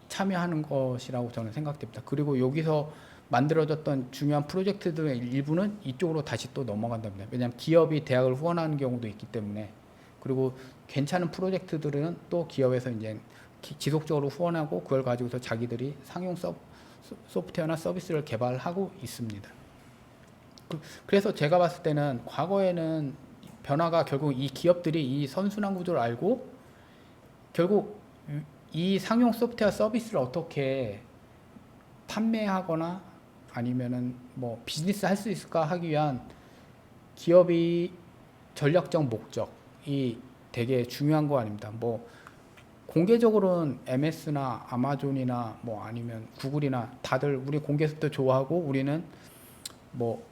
참여하는 것이라고 저는 생각됩니다. 그리고 여기서 만들어졌던 중요한 프로젝트들의 일부는 이쪽으로 다시 또 넘어간답니다. 왜냐하면 기업이 대학을 후원하는 경우도 있기 때문에. 그리고 괜찮은 프로젝트들은 또 기업에서 이제 지속적으로 후원하고 그걸 가지고서 자기들이 상용 소프트웨어나 서비스를 개발하고 있습니다. 그래서 제가 봤을 때는 과거에는 변화가 결국 이 기업들이 이 선순환 구조를 알고 결국 이 상용 소프트웨어 서비스를 어떻게 판매하거나 아니면은 뭐 비즈니스 할 수 있을까 하기 위한 기업이 전략적 목적이 되게 중요한 거 아닙니다. 뭐 공개적으로는 MS나 아마존이나 뭐 아니면 구글이나 다들 우리 공개 소프트 좋아하고 우리는 뭐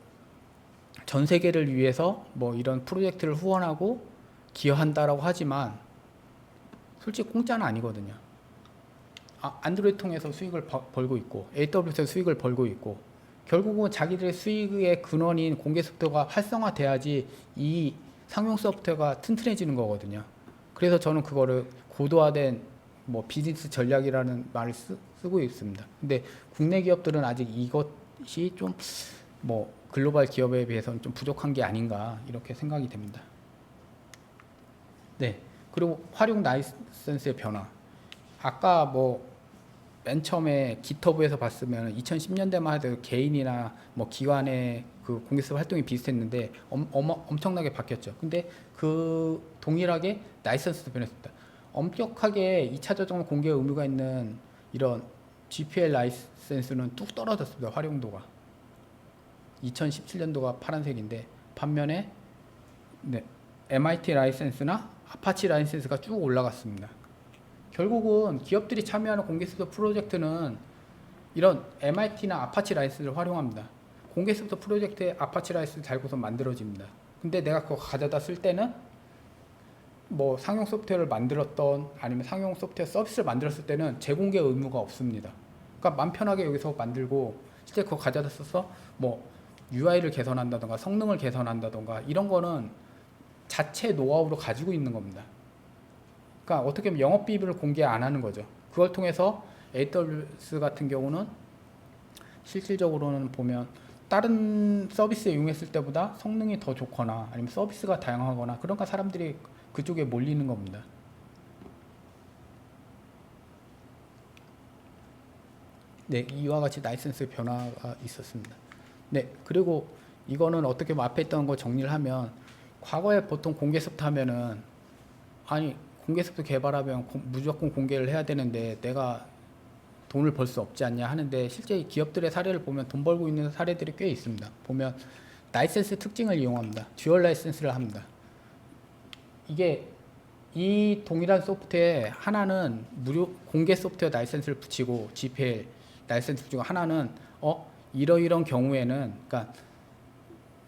전 세계를 위해서 뭐 이런 프로젝트를 후원하고 기여한다라고 하지만 솔직히 공짜는 아니거든요. 안드로이드 통해서 수익을 벌고 있고 AWS에서 수익을 벌고 있고 결국은 자기들의 수익의 근원인 공개 소프트웨어가 활성화돼야지 이 상용 소프트웨어가 튼튼해지는 거거든요. 그래서 저는 그거를 고도화된 뭐 비즈니스 전략이라는 말을 쓰고 있습니다. 근데 국내 기업들은 아직 이것이 좀 뭐 글로벌 기업에 비해서는 좀 부족한 게 아닌가 이렇게 생각이 됩니다. 네. 그리고 활용 라이선스의 변화. 아까 뭐 맨 처음에 기터브에서 봤으면 2010년대만 해도 개인이나 뭐 기관의 그 공개서 활동이 비슷했는데 엄청나게 바뀌었죠. 근데 그 동일하게 라이선스도 변했습니다. 엄격하게 2차 저작권 공개 의무가 있는 이런 GPL 라이선스는 뚝 떨어졌습니다. 활용도가. 2017년도가 파란색인데 반면에 네, MIT 라이선스나 아파치 라이선스가 쭉 올라갔습니다. 결국은 기업들이 참여하는 공개 소프트 프로젝트는 이런 MIT나 아파치 라이선스를 활용합니다. 공개 소프트 프로젝트에 아파치 라이센스 달고서 만들어집니다. 근데 내가 그거 가져다 쓸 때는 뭐 상용 소프트웨어를 만들었던 아니면 상용 소프트웨어 서비스를 만들었을 때는 재공개 의무가 없습니다. 그러니까 맘 편하게 여기서 만들고 실제 그거 가져다 써서 뭐 UI를 개선한다던가 성능을 개선한다던가 이런 거는 자체 노하우로 가지고 있는 겁니다. 그러니까 어떻게 보면 영업비밀을 공개 안 하는 거죠. 그걸 통해서 AWS 같은 경우는 실질적으로는 보면 다른 서비스에 이용했을 때보다 성능이 더 좋거나 아니면 서비스가 다양하거나 그러니까 사람들이 그쪽에 몰리는 겁니다. 네, 이와 같이 라이센스 변화가 있었습니다. 네, 그리고 이거는 어떻게 보면 앞에 있던 거 정리를 하면 과거에 보통 공개 소프트 하면은 아니 공개 소프트 개발하면 무조건 공개를 해야 되는데 내가 돈을 벌 수 없지 않냐 하는데 실제 기업들의 사례를 보면 돈 벌고 있는 사례들이 꽤 있습니다. 보면 라이센스 특징을 이용합니다. 듀얼 라이센스를 합니다. 이게 이 동일한 소프트에 하나는 무료 공개 소프트웨어 라이센스를 붙이고 GPL 라이센스 붙이고 하나는 이러이런 경우에는 그러니까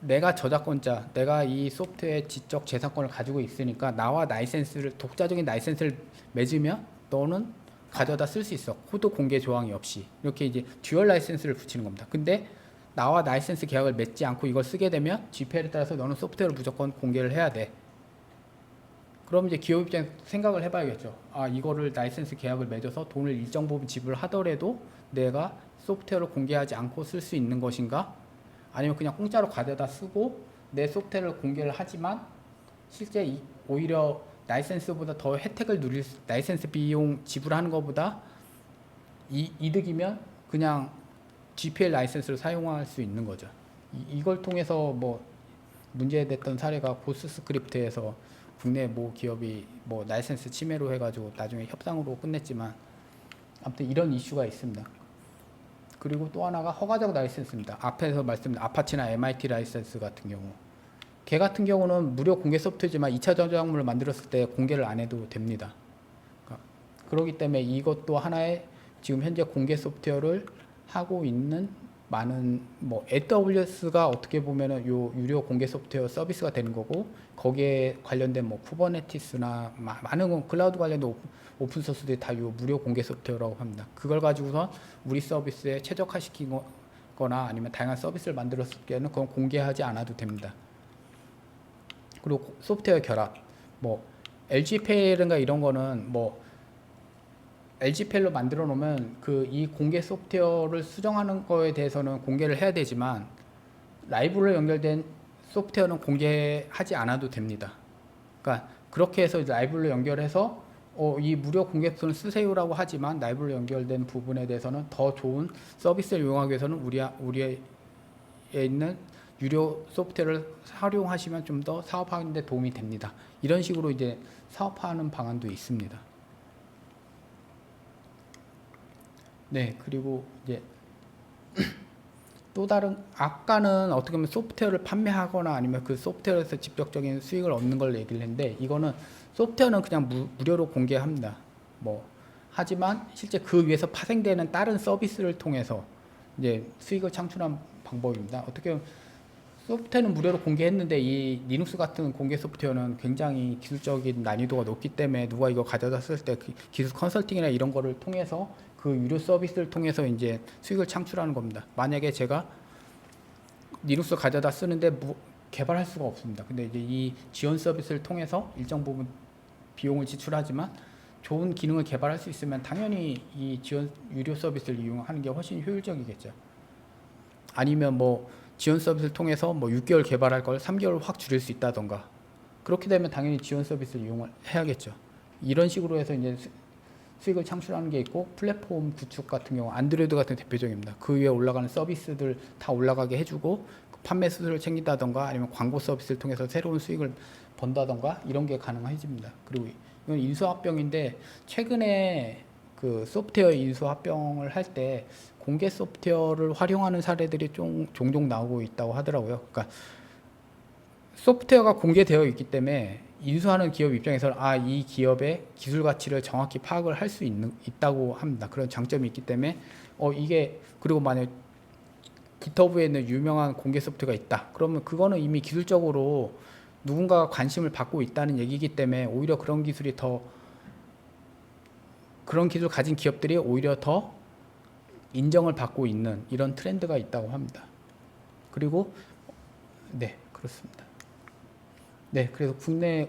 내가 저작권자, 내가 이 소프트웨어의 지적 재산권을 가지고 있으니까 나와 라이센스를 독자적인 라이센스를 맺으면 너는 가져다 쓸 수 있어. 코드 공개 조항이 없이. 이렇게 이제 듀얼 라이센스를 붙이는 겁니다. 근데 나와 라이센스 계약을 맺지 않고 이걸 쓰게 되면 GPL에 따라서 너는 소프트웨어를 무조건 공개를 해야 돼. 그럼 이제 기업 입장에서 생각을 해봐야겠죠. 아, 이거를 라이센스 계약을 맺어서 돈을 일정 부분 지불하더라도 내가 소프트웨어를 공개하지 않고 쓸 수 있는 것인가? 아니면 그냥 공짜로 가져다 쓰고 내 소프트웨어를 공개를 하지만 실제 오히려 라이센스보다 더 혜택을 누릴 라이센스 비용 지불하는 것보다 이득이면 그냥 GPL 라이센스를 사용할 수 있는 거죠. 이걸 통해서 뭐 문제됐던 사례가 보스 스크립트에서 국내 모 기업이 뭐 라이센스 침해로 해가지고 나중에 협상으로 끝냈지만 아무튼 이런 이슈가 있습니다. 그리고 또 하나가 허가적 라이센스입니다. 앞에서 말씀드린 아파치나 MIT 라이센스 같은 경우 걔 같은 경우는 무료 공개 소프트지만 2차 저작물을 만들었을 때 공개를 안 해도 됩니다. 그렇기 때문에 이것도 하나의 지금 현재 공개 소프트웨어를 하고 있는 많은 뭐 AWS가 어떻게 보면은 요 유료 공개 소프트웨어 서비스가 되는 거고 거기에 관련된 뭐 쿠버네티스나 많은 클라우드 관련된 오픈 소스들이 다 요 무료 공개 소프트웨어라고 합니다. 그걸 가지고서 우리 서비스에 최적화시키거나 아니면 다양한 서비스를 만들었을 때는 그건 공개하지 않아도 됩니다. 그리고 소프트웨어 결합, 뭐 LGPL인가 이런 거는 뭐 LGPL로 만들어 놓으면 그 이 공개 소프트웨어를 수정하는 거에 대해서는 공개를 해야 되지만 라이브로 연결된 소프트웨어는 공개하지 않아도 됩니다. 그러니까 그렇게 해서 라이브로 연결해서 이 무료 공개 소프트웨어는 쓰세요라고 하지만 라이브로 연결된 부분에 대해서는 더 좋은 서비스를 이용하기 위해서는 우리에 있는 유료 소프트웨어를 활용하시면 좀 더 사업하는 데 도움이 됩니다. 이런 식으로 이제 사업하는 방안도 있습니다. 네, 그리고 이제 또 다른 아까는 어떻게 보면 소프트웨어를 판매하거나 아니면 그 소프트웨어에서 직접적인 수익을 얻는 걸 얘기를 했는데 이거는 소프트웨어는 그냥 무료로 공개합니다. 뭐 하지만 실제 그 위에서 파생되는 다른 서비스를 통해서 이제 수익을 창출한 방법입니다. 어떻게 보면 소프트웨어는 무료로 공개했는데 이 리눅스 같은 공개 소프트웨어는 굉장히 기술적인 난이도가 높기 때문에 누가 이거 가져다 쓸 때 그 기술 컨설팅이나 이런 거를 통해서 그 유료 서비스를 통해서 이제 수익을 창출하는 겁니다. 만약에 제가 리눅스 가져다 쓰는데 개발할 수가 없습니다. 근데 이제 이 지원 서비스를 통해서 일정 부분 비용을 지출하지만 좋은 기능을 개발할 수 있으면 당연히 이 지원 유료 서비스를 이용하는 게 훨씬 효율적이겠죠. 아니면 뭐 지원 서비스를 통해서 뭐 6개월 개발할 걸 3개월 확 줄일 수 있다던가 그렇게 되면 당연히 지원 서비스를 이용을 해야겠죠. 이런 식으로 해서 이제 수익을 창출하는 게 있고 플랫폼 구축 같은 경우 안드로이드 같은 대표적입니다. 그 위에 올라가는 서비스들 다 올라가게 해주고 판매 수수료를 챙긴다던가 아니면 광고 서비스를 통해서 새로운 수익을 번다던가 이런 게 가능해집니다. 그리고 이건 인수합병인데 최근에 그 소프트웨어 인수합병을 할 때 공개 소프트웨어를 활용하는 사례들이 종종 나오고 있다고 하더라고요. 그러니까 소프트웨어가 공개되어 있기 때문에 인수하는 기업 입장에서는 이 기업의 기술 가치를 정확히 파악을 할 수 있다고 합니다. 그런 장점이 있기 때문에 이게 그리고 만약 GitHub에 있는 유명한 공개 소프트가 있다. 그러면 그거는 이미 기술적으로 누군가가 관심을 받고 있다는 얘기이기 때문에 오히려 그런 기술이 더 그런 기술 가진 기업들이 오히려 더 인정을 받고 있는 이런 트렌드가 있다고 합니다. 그리고 네, 그렇습니다. 네, 그래서 국내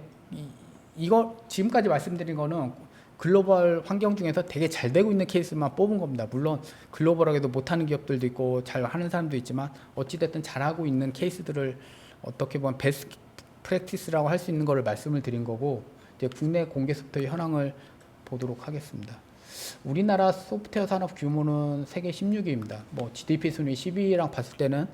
이거 지금까지 말씀드린 거는 글로벌 환경 중에서 되게 잘 되고 있는 케이스만 뽑은 겁니다. 물론 글로벌하게도 못하는 기업들도 있고 잘 하는 사람도 있지만 어찌됐든 잘하고 있는 케이스들을 어떻게 보면 베스트 프랙티스라고 할 수 있는 거를 말씀을 드린 거고, 이제 국내 공개 소프트웨어 현황을 보도록 하겠습니다. 우리나라 소프트웨어 산업 규모는 세계 16위입니다. 뭐 GDP 순위 12위랑 봤을 때는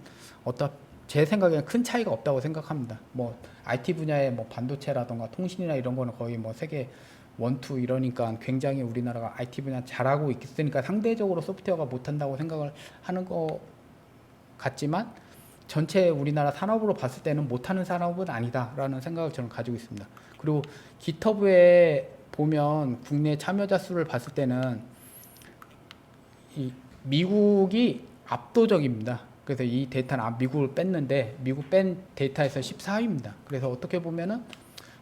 제 생각에는 큰 차이가 없다고 생각합니다. 뭐 IT 분야의 뭐 반도체라던가 통신이나 이런 거는 거의 뭐 세계 원투 이러니까 굉장히 우리나라가 IT 분야 잘하고 있으니까 상대적으로 소프트웨어가 못한다고 생각을 하는 것 같지만 전체 우리나라 산업으로 봤을 때는 못하는 산업은 아니다라는 생각을 저는 가지고 있습니다. 그리고 기터브에 보면 국내 참여자 수를 봤을 때는 이 미국이 압도적입니다. 그래서 이 데이터는 미국을 뺐는데 미국 뺀 데이터에서 14위입니다. 그래서 어떻게 보면은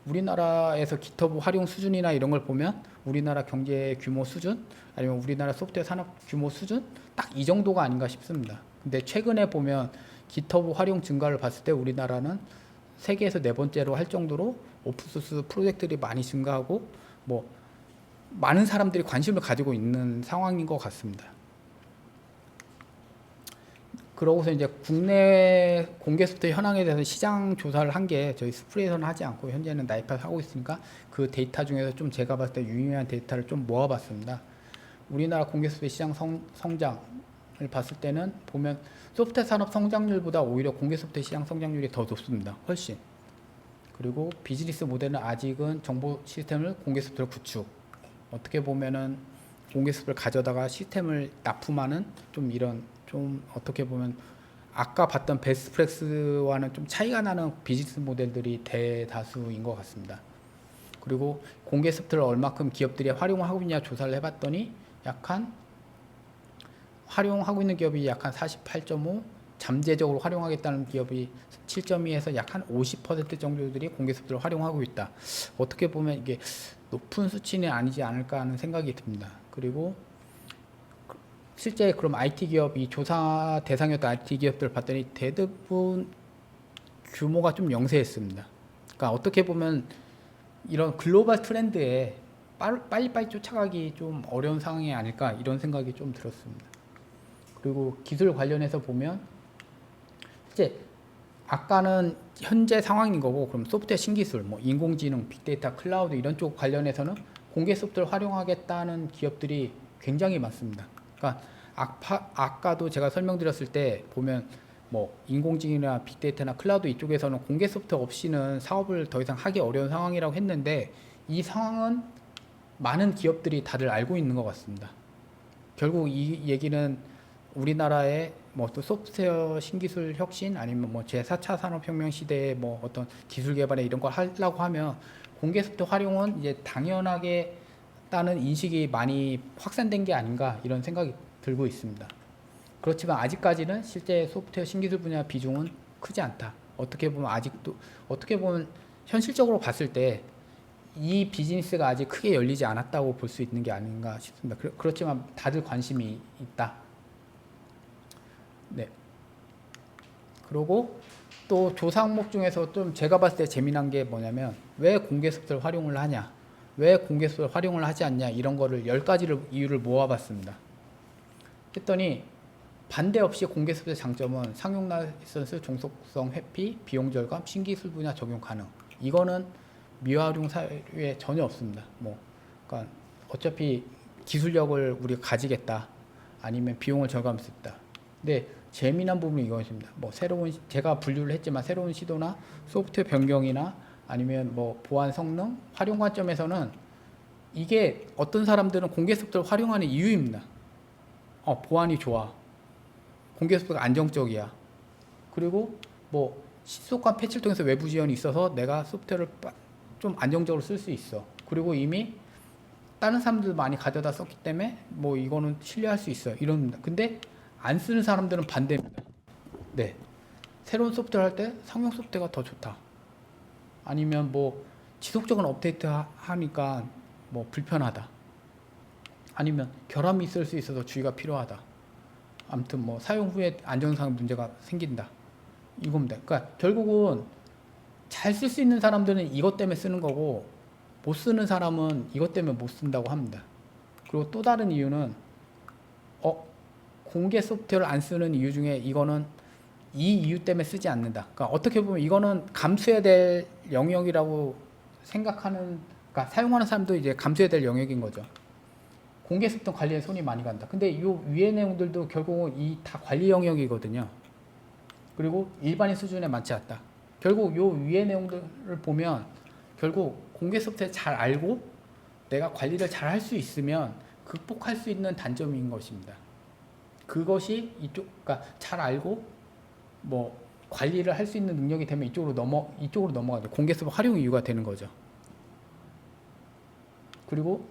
우리나라에서 기터브 활용 수준이나 이런 걸 보면 우리나라 경제 규모 수준 아니면 우리나라 소프트웨어 산업 규모 수준 딱 이 정도가 아닌가 싶습니다. 근데 최근에 보면 기터브 활용 증가를 봤을 때 우리나라는 세계에서 네 번째로 할 정도로 오픈소스 프로젝트들이 많이 증가하고 뭐 많은 사람들이 관심을 가지고 있는 상황인 것 같습니다. 그러고서 이제 국내 공개 소프트웨어 현황에 대해서 시장 조사를 한 게 저희 스프레에서는 하지 않고 현재는 나이팟 하고 있으니까 그 데이터 중에서 좀 제가 봤을 때 유의미한 데이터를 좀 모아봤습니다. 우리나라 공개 소프트웨어 시장 성장을 봤을 때는 보면 소프트웨어 산업 성장률보다 오히려 공개 소프트웨어 시장 성장률이 더 높습니다. 훨씬. 그리고 비즈니스 모델은 아직은 정보 시스템을 공개 소프트웨어 구축. 어떻게 보면은 공개 소프트웨어를 가져다가 시스템을 납품하는 좀 이런 좀 어떻게 보면 아까 봤던 베스트 프랙스와는 좀 차이가 나는 비즈니스 모델들이 대다수인 것 같습니다. 그리고 공개 소프트웨어를 얼마큼 기업들이 활용하고 있냐 조사를 해봤더니 약간 활용하고 있는 기업이 약간 48.5, 잠재적으로 활용하겠다는 기업이 7.2에서 약 한 50% 정도들이 공개 소프트웨어를 활용하고 있다. 어떻게 보면 이게 높은 수치는 아니지 않을까 하는 생각이 듭니다. 그리고 실제 그럼 IT 기업이 조사 대상이었던 IT 기업들을 봤더니 대부분 규모가 좀 영세했습니다. 그러니까 어떻게 보면 이런 글로벌 트렌드에 빨리빨리 쫓아가기 좀 어려운 상황이 아닐까 이런 생각이 좀 들었습니다. 그리고 기술 관련해서 보면 이제 아까는 현재 상황인 거고 그럼 소프트웨어 신기술, 뭐 인공지능, 빅데이터, 클라우드 이런 쪽 관련해서는 공개 소프트웨어를 활용하겠다는 기업들이 굉장히 많습니다. 그러니까 아까도 제가 설명드렸을 때 보면 뭐 인공지능이나 빅데이터나 클라우드 이쪽에서는 공개 소프트웨어 없이는 사업을 더 이상 하기 어려운 상황이라고 했는데 이 상황은 많은 기업들이 다들 알고 있는 것 같습니다. 결국 이 얘기는 우리나라의 뭐 또 소프트웨어 신기술 혁신 아니면 뭐 제4차 산업혁명 시대의 뭐 어떤 기술 개발에 이런 걸 하려고 하면 공개 소프트웨어 활용은 이제 당연하게 따는 인식이 많이 확산된 게 아닌가 이런 생각이 들고 있습니다. 그렇지만 아직까지는 실제 소프트웨어 신기술 분야 비중은 크지 않다. 어떻게 보면 아직도 어떻게 보면 현실적으로 봤을 때 이 비즈니스가 아직 크게 열리지 않았다고 볼 수 있는 게 아닌가 싶습니다. 그렇지만 다들 관심이 있다. 네. 그리고 또 조사 항목 중에서 좀 제가 봤을 때 재미난 게 뭐냐면 왜 공개 소프트웨어를 활용을 하냐, 왜 공개 소프트웨어를 활용을 하지 않냐 이런 거를 10가지를 이유를 모아봤습니다. 했더니 반대 없이 공개 소프트웨어 장점은 상용 라이선스, 종속성 회피, 비용 절감, 신기술 분야 적용 가능. 이거는 미활용 사유에 전혀 없습니다. 뭐, 그러니까 어차피 기술력을 우리가 가지겠다, 아니면 비용을 절감할 수 있다. 근데 재미난 부분이 이것입니다. 뭐 새로운 제가 분류를 했지만 새로운 시도나 소프트웨어 변경이나 아니면 뭐 보안 성능, 활용 관점에서는 이게 어떤 사람들은 공개 소프트웨어를 활용하는 이유입니다. 보안이 좋아. 공개 소프트웨어가 안정적이야. 그리고 뭐 신속한 패치를 통해서 외부 지원이 있어서 내가 소프트웨어를 좀 안정적으로 쓸 수 있어. 그리고 이미 다른 사람들 많이 가져다 썼기 때문에 뭐 이거는 신뢰할 수 있어요. 이런. 근데 안 쓰는 사람들은 반대입니다. 네. 새로운 소프트웨어 할 때 상용 소프트웨어가 더 좋다. 아니면 뭐 지속적인 업데이트 하니까 뭐 불편하다. 아니면 결함이 있을 수 있어서 주의가 필요하다. 아무튼 뭐 사용 후에 안전상 문제가 생긴다. 이겁니다. 그러니까 결국은 잘 쓸 수 있는 사람들은 이것 때문에 쓰는 거고 못 쓰는 사람은 이것 때문에 못 쓴다고 합니다. 그리고 또 다른 이유는 공개 소프트웨어를 안 쓰는 이유 중에 이거는 이 이유 때문에 쓰지 않는다. 그러니까 어떻게 보면 이거는 감수해야 될 영역이라고 생각하는, 그러니까 사용하는 사람도 이제 감수해야 될 영역인 거죠. 공개 소프트웨어 관리에 손이 많이 간다. 근데 이 위의 내용들도 결국은 이 다 관리 영역이거든요. 그리고 일반인 수준에 맞지 않다. 결국 요 위의 내용들을 보면 결국 공개 소프트웨어 잘 알고 내가 관리를 잘 할 수 있으면 극복할 수 있는 단점인 것입니다. 그것이 그러니까 잘 알고 뭐 관리를 할 수 있는 능력이 되면 이쪽으로 넘어가죠. 공개 소프트웨어 활용 이유가 되는 거죠. 그리고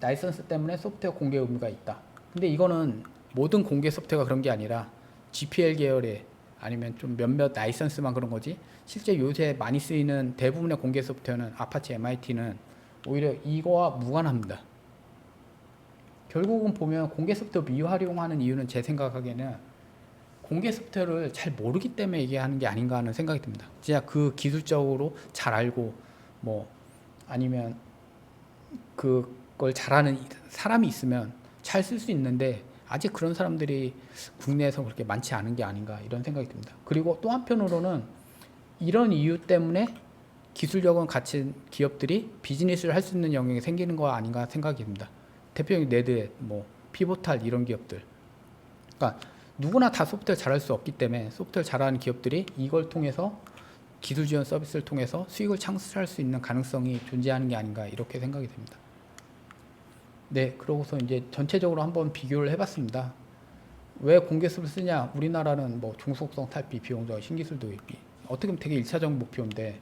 라이선스 때문에 소프트웨어 공개 의무가 있다. 근데 이거는 모든 공개 소프트웨어가 그런 게 아니라 GPL 계열의 아니면 좀 몇몇 라이선스만 그런 거지, 실제 요새 많이 쓰이는 대부분의 공개 소프트웨어는 아파치 MIT는 오히려 이거와 무관합니다. 결국은 보면 공개 소프트웨어 미활용하는 이유는 제 생각하기에는 공개 소프트웨어를 잘 모르기 때문에 얘기하는 게 아닌가 하는 생각이 듭니다. 진짜 그 기술적으로 잘 알고 뭐 아니면 그걸 잘하는 사람이 있으면 잘 쓸 수 있는데 아직 그런 사람들이 국내에서 그렇게 많지 않은 게 아닌가 이런 생각이 듭니다. 그리고 또 한편으로는 이런 이유 때문에 기술력은 갖춘 기업들이 비즈니스를 할 수 있는 영역이 생기는 거 아닌가 생각이 듭니다. 대표적인 네드햇, 뭐 피보탈 이런 기업들. 그러니까 누구나 다 소프트웨어 잘할 수 없기 때문에 소프트웨어 잘하는 기업들이 이걸 통해서 기술 지원 서비스를 통해서 수익을 창출할 수 있는 가능성이 존재하는 게 아닌가 이렇게 생각이 됩니다. 네, 그러고서 이제 전체적으로 한번 비교를 해봤습니다. 왜 공개 수를 쓰냐? 우리나라는 뭐 중속성 탈피, 비용적 신기술 도입이 어떻게 보면 되게 1차적 목표인데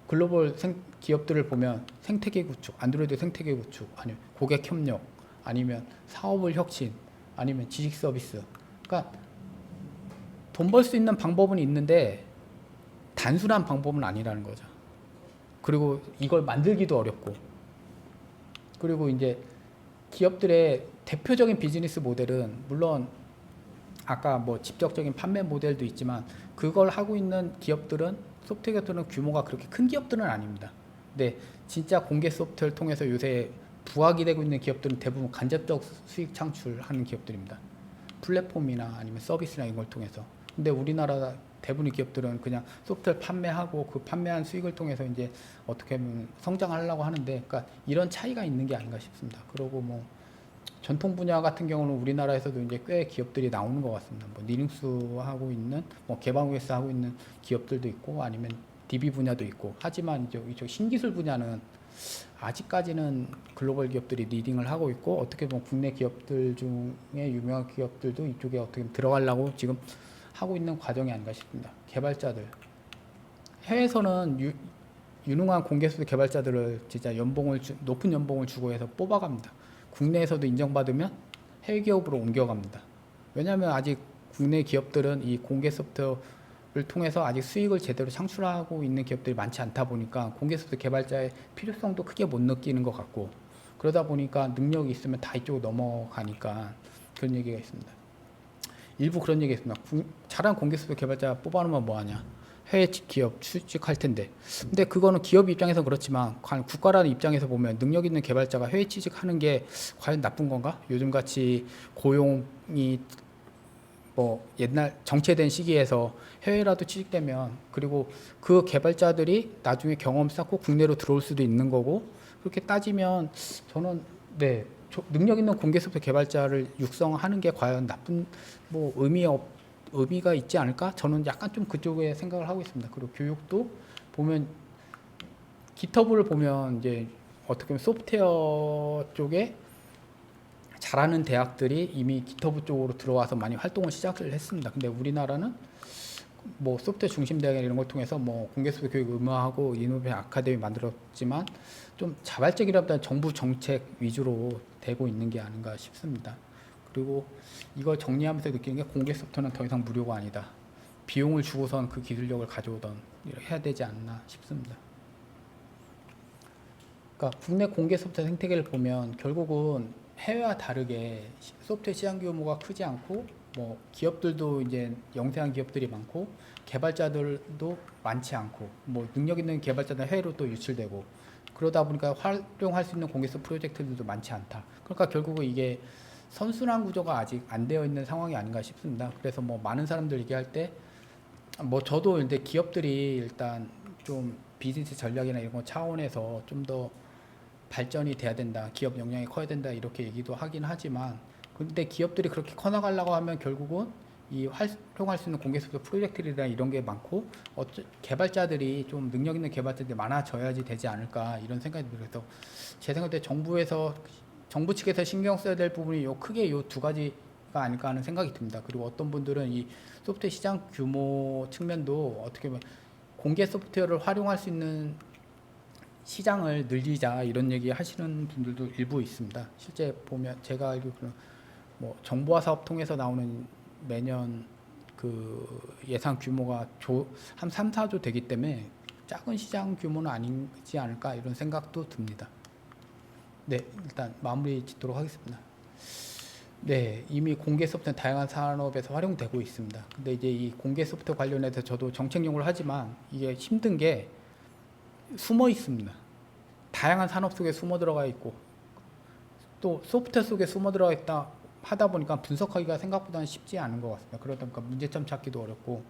글로벌 기업들을 보면 생태계 구축, 안드로이드 생태계 구축, 아니면 고객 협력, 아니면 사업을 혁신, 아니면 지식 서비스. 그러니까 돈 벌 수 있는 방법은 있는데 단순한 방법은 아니라는 거죠. 그리고 이걸 만들기도 어렵고. 그리고 이제 기업들의 대표적인 비즈니스 모델은 물론 아까 뭐 직접적인 판매 모델도 있지만 그걸 하고 있는 기업들은 소프트웨어 기업들은 규모가 그렇게 큰 기업들은 아닙니다. 근데 진짜 공개 소프트웨어를 통해서 요새 부각이 되고 있는 기업들은 대부분 간접적 수익 창출하는 기업들입니다. 플랫폼이나 아니면 서비스나 이걸 통해서. 근데 우리나라 대부분의 기업들은 그냥 소프트웨어 판매하고 그 판매한 수익을 통해서 이제 어떻게 보면 성장하려고 하는데, 그러니까 이런 차이가 있는 게 아닌가 싶습니다. 그리고 뭐 전통 분야 같은 경우는 우리나라에서도 이제 꽤 기업들이 나오는 것 같습니다. 뭐 리눅스 하고 있는, 뭐 개방 OS 하고 있는 기업들도 있고, 아니면 DB 분야도 있고. 하지만 이쪽 신기술 분야는 아직까지는 글로벌 기업들이 리딩을 하고 있고, 어떻게 보면 국내 기업들 중에 유명한 기업들도 이쪽에 어떻게 들어가려고 지금 하고 있는 과정이 아닌가 싶습니다. 개발자들, 해외에서는 유능한 공개소프트 개발자들을 진짜 높은 연봉을 주고 해서 뽑아갑니다. 국내에서도 인정받으면 해외 기업으로 옮겨갑니다. 왜냐하면 아직 국내 기업들은 이 공개 소프트웨어를 통해서 아직 수익을 제대로 창출하고 있는 기업들이 많지 않다 보니까 공개 소프트 개발자의 필요성도 크게 못 느끼는 것 같고, 그러다 보니까 능력이 있으면 다 이쪽으로 넘어가니까 그런 얘기가 있습니다. 일부 그런 얘기가 있습니다. 잘한 공개 소프트 개발자 뽑아놓으면 뭐하냐, 해외 기업 취직할 텐데. 근데 그거는 기업 입장에서 그렇지만 국가라는 입장에서 보면 능력 있는 개발자가 해외 취직하는 게 과연 나쁜 건가? 요즘같이 고용이 뭐 옛날 정체된 시기에서 해외라도 취직되면, 그리고 그 개발자들이 나중에 경험 쌓고 국내로 들어올 수도 있는 거고, 그렇게 따지면 저는 네, 능력 있는 공개 소프트 개발자를 육성하는 게 과연 나쁜 뭐 의미가 있지 않을까? 저는 약간 좀 그쪽에 생각을 하고 있습니다. 그리고 교육도 보면 깃허브를 보면 이제 어떻게 보면 소프트웨어 쪽에 잘하는 대학들이 이미 깃허브 쪽으로 들어와서 많이 활동을 시작을 했습니다. 근데 우리나라는 뭐 소프트웨어 중심 대학 이런 걸 통해서 뭐 공개 소프트 교육 의무화하고 이노베이션 아카데미 만들었지만 좀 자발적이라보다는 정부 정책 위주로 되고 있는 게 아닌가 싶습니다. 그리고 이걸 정리하면서 느끼는 게 공개 소프트는 더 이상 무료가 아니다. 비용을 주고선 그 기술력을 가져오던 해야 되지 않나 싶습니다. 그러니까 국내 공개 소프트웨어 생태계를 보면 결국은 해외와 다르게 소프트웨어 시장 규모가 크지 않고 뭐 기업들도 이제 영세한 기업들이 많고 개발자들도 많지 않고 뭐 능력 있는 개발자들은 해외로 또 유출되고 그러다 보니까 활용할 수 있는 공개 소프트 프로젝트들도 많지 않다. 그러니까 결국은 이게 선순환 구조가 아직 안 되어 있는 상황이 아닌가 싶습니다. 그래서 뭐 많은 사람들 얘기할 때 뭐 저도 이제 기업들이 일단 좀 비즈니스 전략이나 이런 거 차원에서 좀 더 발전이 돼야 된다, 기업 역량이 커야 된다 이렇게 얘기도 하긴 하지만 근데 기업들이 그렇게 커나가려고 하면 결국은 이 활용할 수 있는 공개 소프트 프로젝트들이나 이런 게 많고 개발자들이 좀 능력 있는 개발자들이 많아져야지 되지 않을까 이런 생각이 들어요. 그래서 제 생각에 정부 측에서 신경 써야 될 부분이 크게 요 두 가지가 아닐까 하는 생각이 듭니다. 그리고 어떤 분들은 이 소프트웨어 시장 규모 측면도 어떻게 보면 공개 소프트웨어를 활용할 수 있는 시장을 늘리자 이런 얘기 하시는 분들도 일부 있습니다. 실제 보면 제가 알기로는 뭐 정보화 사업 통해서 나오는 매년 그 예상 규모가 한 3, 4조 되기 때문에 작은 시장 규모는 아니지 않을까 이런 생각도 듭니다. 네, 일단 마무리 짓도록 하겠습니다. 네, 이미 공개 소프트는 다양한 산업에서 활용되고 있습니다. 근데 이제 이 공개 소프트 관련해서 저도 정책 연구를 하지만 이게 힘든 게 숨어 있습니다. 다양한 산업 속에 숨어 들어가 있고 또 소프트웨어 속에 숨어 들어가 있다 하다 보니까 분석하기가 생각보다는 쉽지 않은 것 같습니다. 그러다 보니까 문제점 찾기도 어렵고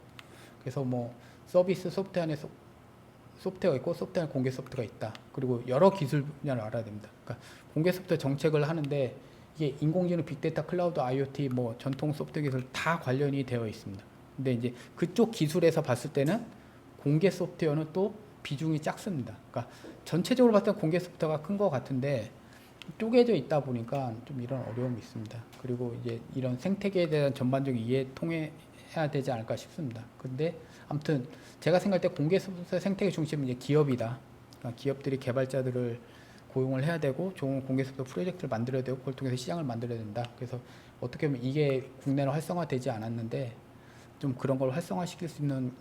그래서 뭐 서비스 소프트웨어 안에 소프트웨어가 있고 소프트웨어 안에 공개 소프트웨어가 있다. 그리고 여러 기술 분야를 알아야 됩니다. 그러니까 공개 소프트웨어 정책을 하는데 이게 인공지능, 빅데이터, 클라우드, IoT, 뭐 전통 소프트웨어 기술 다 관련이 되어 있습니다. 근데 이제 그쪽 기술에서 봤을 때는 공개 소프트웨어는 또 비중이 작습니다. 그러니까 전체적으로 봤을 때 공개 소프트웨어가 큰 것 같은데 쪼개져 있다 보니까 좀 이런 어려움이 있습니다. 그리고 이제 이런 생태계에 대한 전반적인 이해 통해야 되지 않을까 싶습니다. 근데 아무튼 제가 생각할 때 공개 소프트웨어 생태계 중심은 이제 기업이다. 그러니까 기업들이 개발자들을 고용을 해야 되고 좋은 공개 소프트웨어 프로젝트를 만들어야 되고 그걸 통해서 시장을 만들어야 된다. 그래서 어떻게 보면 이게 국내로 활성화되지 않았는데 좀 그런 걸 활성화시킬 수 있는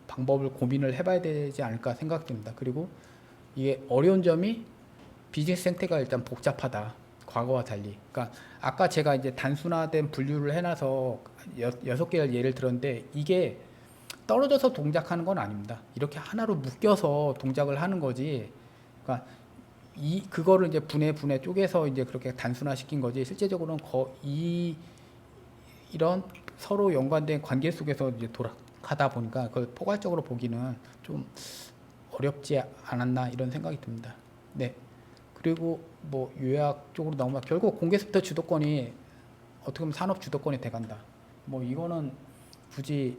방법을 고민을 해봐야 되지 않을까 생각됩니다. 그리고 이게 어려운 점이 비즈니스 생태가 일단 복잡하다. 과거와 달리. 그러니까 아까 제가 이제 단순화된 분류를 해놔서 6개를 예를 들었는데 이게 떨어져서 동작하는 건 아닙니다. 이렇게 하나로 묶여서 동작을 하는 거지. 그러니까 그거를 이제 분해 쪼개서 이제 그렇게 단순화시킨 거지. 실제적으로는 이런 서로 연관된 관계 속에서 이제 돌아가다 보니까 그걸 포괄적으로 보기는 좀 어렵지 않았나 이런 생각이 듭니다. 네. 그리고 뭐 요약적으로 나오면 결국 공개 소프트웨어 주도권이 어떻게 보면 산업 주도권이 돼간다. 뭐 이거는 굳이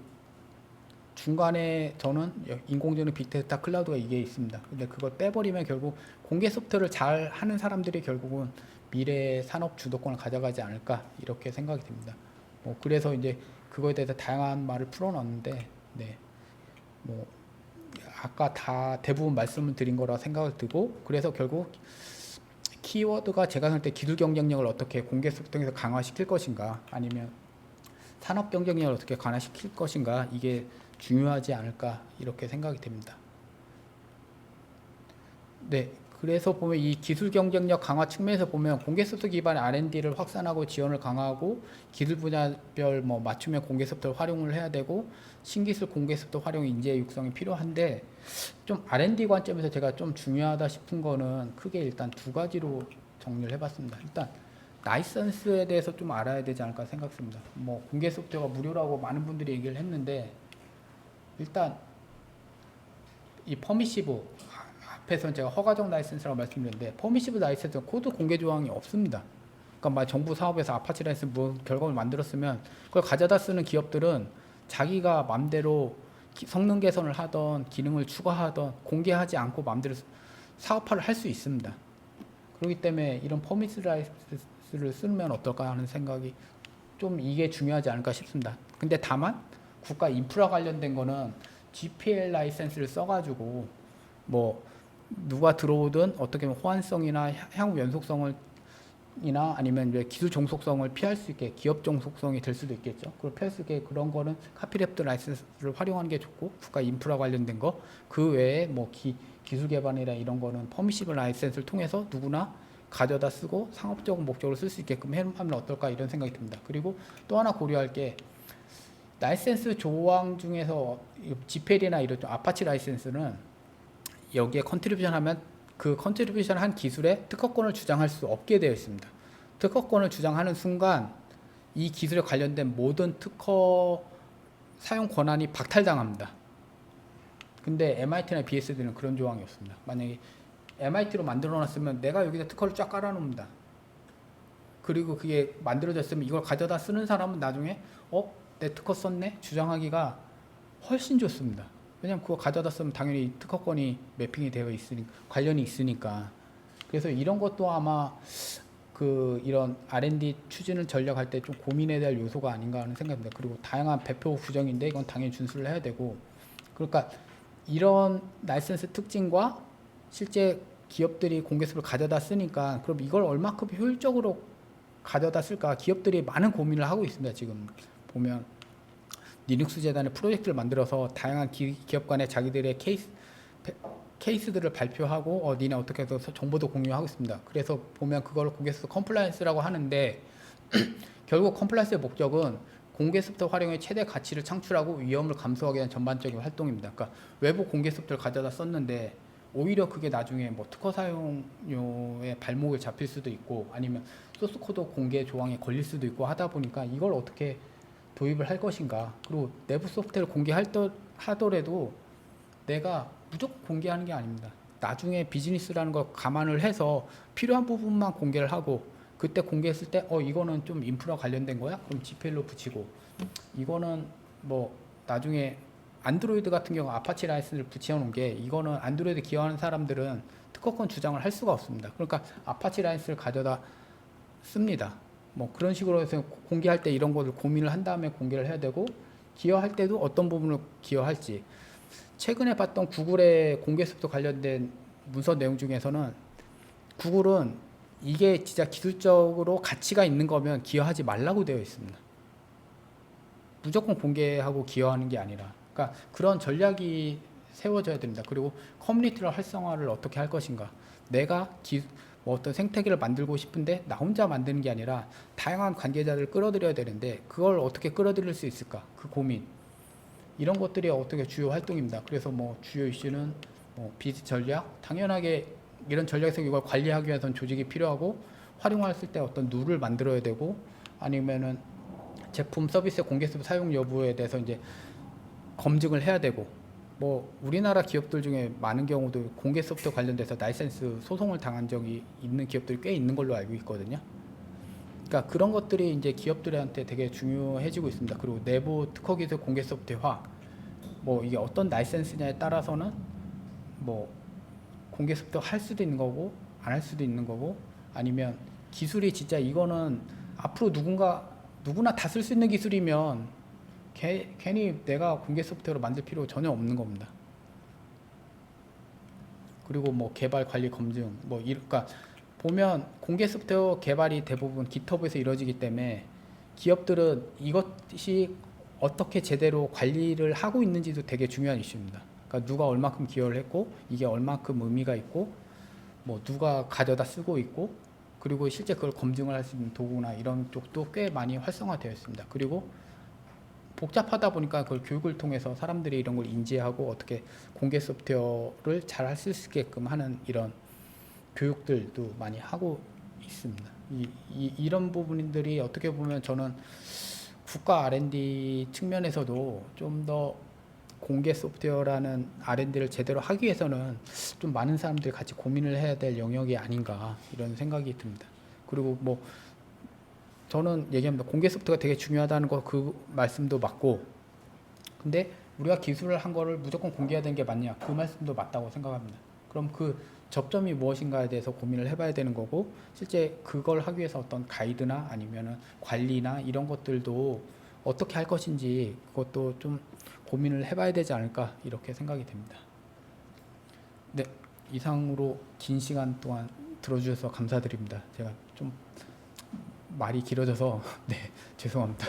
중간에 저는 인공지능, 빅데이터, 클라우드가 이게 있습니다. 근데 그걸 빼버리면 결국 공개 소프트웨어를 잘 하는 사람들이 결국은 미래의 산업 주도권을 가져가지 않을까 이렇게 생각이 듭니다. 뭐 그래서 이제 그거에 대해서 다양한 말을 풀어놨는데, 네, 뭐 아까 다 대부분 말씀을 드린 거라 생각을 들고 그래서 결국 키워드가 제가 생각할 때 기술 경쟁력을 어떻게 공개 소프트웨어에서 강화시킬 것인가 아니면 산업 경쟁력을 어떻게 강화시킬 것인가 이게 중요하지 않을까 이렇게 생각이 됩니다. 네, 그래서 보면 이 기술 경쟁력 강화 측면에서 보면 공개 소프트 기반의 R&D를 확산하고 지원을 강화하고 기술 분야별 뭐 맞춤형 공개 소프트를 활용을 해야 되고 신기술 공개 소프트 활용 인재 육성이 필요한데 좀 R&D 관점에서 제가 좀 중요하다 싶은 거는 크게 일단 두 가지로 정리를 해봤습니다. 일단 라이선스에 대해서 좀 알아야 되지 않을까 생각합니다. 뭐 공개 소프트웨어가 무료라고 많은 분들이 얘기를 했는데 일단 이 퍼미시브 앞에서 제가 허가적 라이센스라고 말씀드렸는데 퍼미시브 라이센스는 코드 공개 조항이 없습니다. 그러니까 정부 사업에서 아파치 라이센스 뭐 결과물 만들었으면 그걸 가져다 쓰는 기업들은 자기가 맘대로 성능 개선을 하던 기능을 추가하던 공개하지 않고 맘대로 사업화를 할 수 있습니다. 그렇기 때문에 이런 퍼미시브 라이센스를 쓰면 어떨까 하는 생각이 좀 이게 중요하지 않을까 싶습니다. 근데 다만 국가 인프라 관련된 거는 GPL 라이센스를 써가지고 뭐 누가 들어오든 어떻게 보면 호환성이나 향후 연속성을 이나 아니면 이제 기술 종속성을 피할 수 있게 기업 종속성이 될 수도 있겠죠. 그걸 피할 수 있게 그런 거는 카피랩트 라이센스를 활용하는 게 좋고 국가 인프라 관련된 거 그 외에 뭐 기술 개발이나 이런 거는 퍼미시블 라이센스를 통해서 누구나 가져다 쓰고 상업적 목적으로 쓸 수 있게끔 하면 어떨까 이런 생각이 듭니다. 그리고 또 하나 고려할 게 라이센스 조항 중에서 지펠이나 이런 아파치 라이센스는 여기에 컨트리뷰션 하면 그 컨트리뷰션 한 기술에 특허권을 주장할 수 없게 되어 있습니다. 특허권을 주장하는 순간 이 기술에 관련된 모든 특허 사용 권한이 박탈당합니다. 근데 MIT나 BSD는 그런 조항이 없습니다. 만약에 MIT로 만들어 놨으면 내가 여기다 특허를 쫙 깔아 놓습니다. 그리고 그게 만들어졌으면 이걸 가져다 쓰는 사람은 나중에 내 특허 썼네? 주장하기가 훨씬 좋습니다. 왜냐면 그거 가져다 쓰면 당연히 특허권이 매핑이 되어 있으니까, 관련이 있으니까. 그래서 이런 것도 아마 이런 R&D 추진을 전략할 때 좀 고민해야 될 요소가 아닌가 하는 생각입니다. 그리고 다양한 배표 규정인데 이건 당연히 준수를 해야 되고, 그러니까 이런 라이센스 특징과 실제 기업들이 공개수를 가져다 쓰니까 그럼 이걸 얼마큼 효율적으로 가져다 쓸까 기업들이 많은 고민을 하고 있습니다. 지금 보면 리눅스 재단의 프로젝트를 만들어서 다양한 기업 간에 자기들의 케이스들을 발표하고 니네 어떻게 해서 정보도 공유하고 있습니다. 그래서 보면 그걸 공개수 컴플라이언스라고 하는데 결국 컴플라이언스의 목적은 공개수부터 활용의 최대 가치를 창출하고 위험을 감소하기 위한 전반적인 활동입니다. 그러니까 외부 공개수부터를 가져다 썼는데 오히려 그게 나중에 뭐 특허 사용료의 발목을 잡힐 수도 있고 아니면 소스 코드 공개 조항에 걸릴 수도 있고 하다 보니까 이걸 어떻게 도입을 할 것인가. 그리고 내부 소프트웨어를 공개하더라도 내가 무조건 공개하는 게 아닙니다. 나중에 비즈니스라는 걸 감안을 해서 필요한 부분만 공개를 하고 그때 공개했을 때 이거는 좀 인프라 관련된 거야? 그럼 GPL로 붙이고 이거는 뭐 나중에 안드로이드 같은 경우 아파치 라이센스를 붙여 놓은 게 이거는 안드로이드 기여하는 사람들은 특허권 주장을 할 수가 없습니다. 그러니까 아파치 라이센스를 가져다 씁니다. 뭐 그런 식으로 해서 공개할 때 이런 것을 고민을 한 다음에 공개를 해야 되고 기여할 때도 어떤 부분을 기여할지 최근에 봤던 구글의 공개수부터 관련된 문서 내용 중에서는 구글은 이게 진짜 기술적으로 가치가 있는 거면 기여하지 말라고 되어 있습니다. 무조건 공개하고 기여하는 게 아니라 그러니까 그런 전략이 세워져야 됩니다. 그리고 커뮤니티를 활성화를 어떻게 할 것인가 내가 뭐 어떤 생태계를 만들고 싶은데 나 혼자 만드는 게 아니라 다양한 관계자들을 끌어들여야 되는데 그걸 어떻게 끌어들일 수 있을까 그 고민 이런 것들이 어떻게 주요 활동입니다. 그래서 뭐 주요 이슈는 뭐 비즈 전략 당연하게 이런 전략에서 이걸 관리하기 위해서는 조직이 필요하고 활용했을 때 어떤 룰을 만들어야 되고 아니면은 제품 서비스의 공개수 사용 여부에 대해서 이제 검증을 해야 되고 뭐 우리나라 기업들 중에 많은 경우도 공개 소프트 관련돼서 라이센스 소송을 당한 적이 있는 기업들이 꽤 있는 걸로 알고 있거든요. 그러니까 그런 것들이 이제 기업들한테 되게 중요해지고 있습니다. 그리고 내부 특허 기술 공개 소프트웨어 뭐 이게 어떤 라이센스냐에 따라서는 뭐 공개 소프트웨어 할 수도 있는 거고 안 할 수도 있는 거고 아니면 기술이 진짜 이거는 앞으로 누구나 다 쓸 수 있는 기술이면 괜히 내가 공개 소프트웨어로 만들 필요 전혀 없는 겁니다. 그리고 뭐 개발 관리 검증 그러니까 보면 공개 소프트웨어 개발이 대부분 GitHub에서 이루어지기 때문에 기업들은 이것이 어떻게 제대로 관리를 하고 있는지도 되게 중요한 이슈입니다. 그러니까 누가 얼마큼 기여를 했고 이게 얼마큼 의미가 있고 뭐 누가 가져다 쓰고 있고 그리고 실제 그걸 검증을 할 수 있는 도구나 이런 쪽도 꽤 많이 활성화되어 있습니다. 그리고 복잡하다 보니까 그걸 교육을 통해서 사람들이 이런 걸 인지하고 어떻게 공개 소프트웨어를 잘 할 수 있게끔 하는 이런 교육들도 많이 하고 있습니다. 이런 부분들이 어떻게 보면 저는 국가 R&D 측면에서도 좀 더 공개 소프트웨어라는 R&D를 제대로 하기 위해서는 좀 많은 사람들이 같이 고민을 해야 될 영역이 아닌가 이런 생각이 듭니다. 그리고 뭐 저는 얘기합니다. 공개 소프트가 되게 중요하다는 거 그 말씀도 맞고 근데 우리가 기술을 한 거를 무조건 공개해야 되는 게 맞냐 그 말씀도 맞다고 생각합니다. 그럼 그 접점이 무엇인가에 대해서 고민을 해봐야 되는 거고 실제 그걸 하기 위해서 어떤 가이드나 아니면은 관리나 이런 것들도 어떻게 할 것인지 그것도 좀 고민을 해봐야 되지 않을까 이렇게 생각이 됩니다. 네, 이상으로 긴 시간 동안 들어주셔서 감사드립니다. 제가 좀 말이 길어져서 네, 죄송합니다.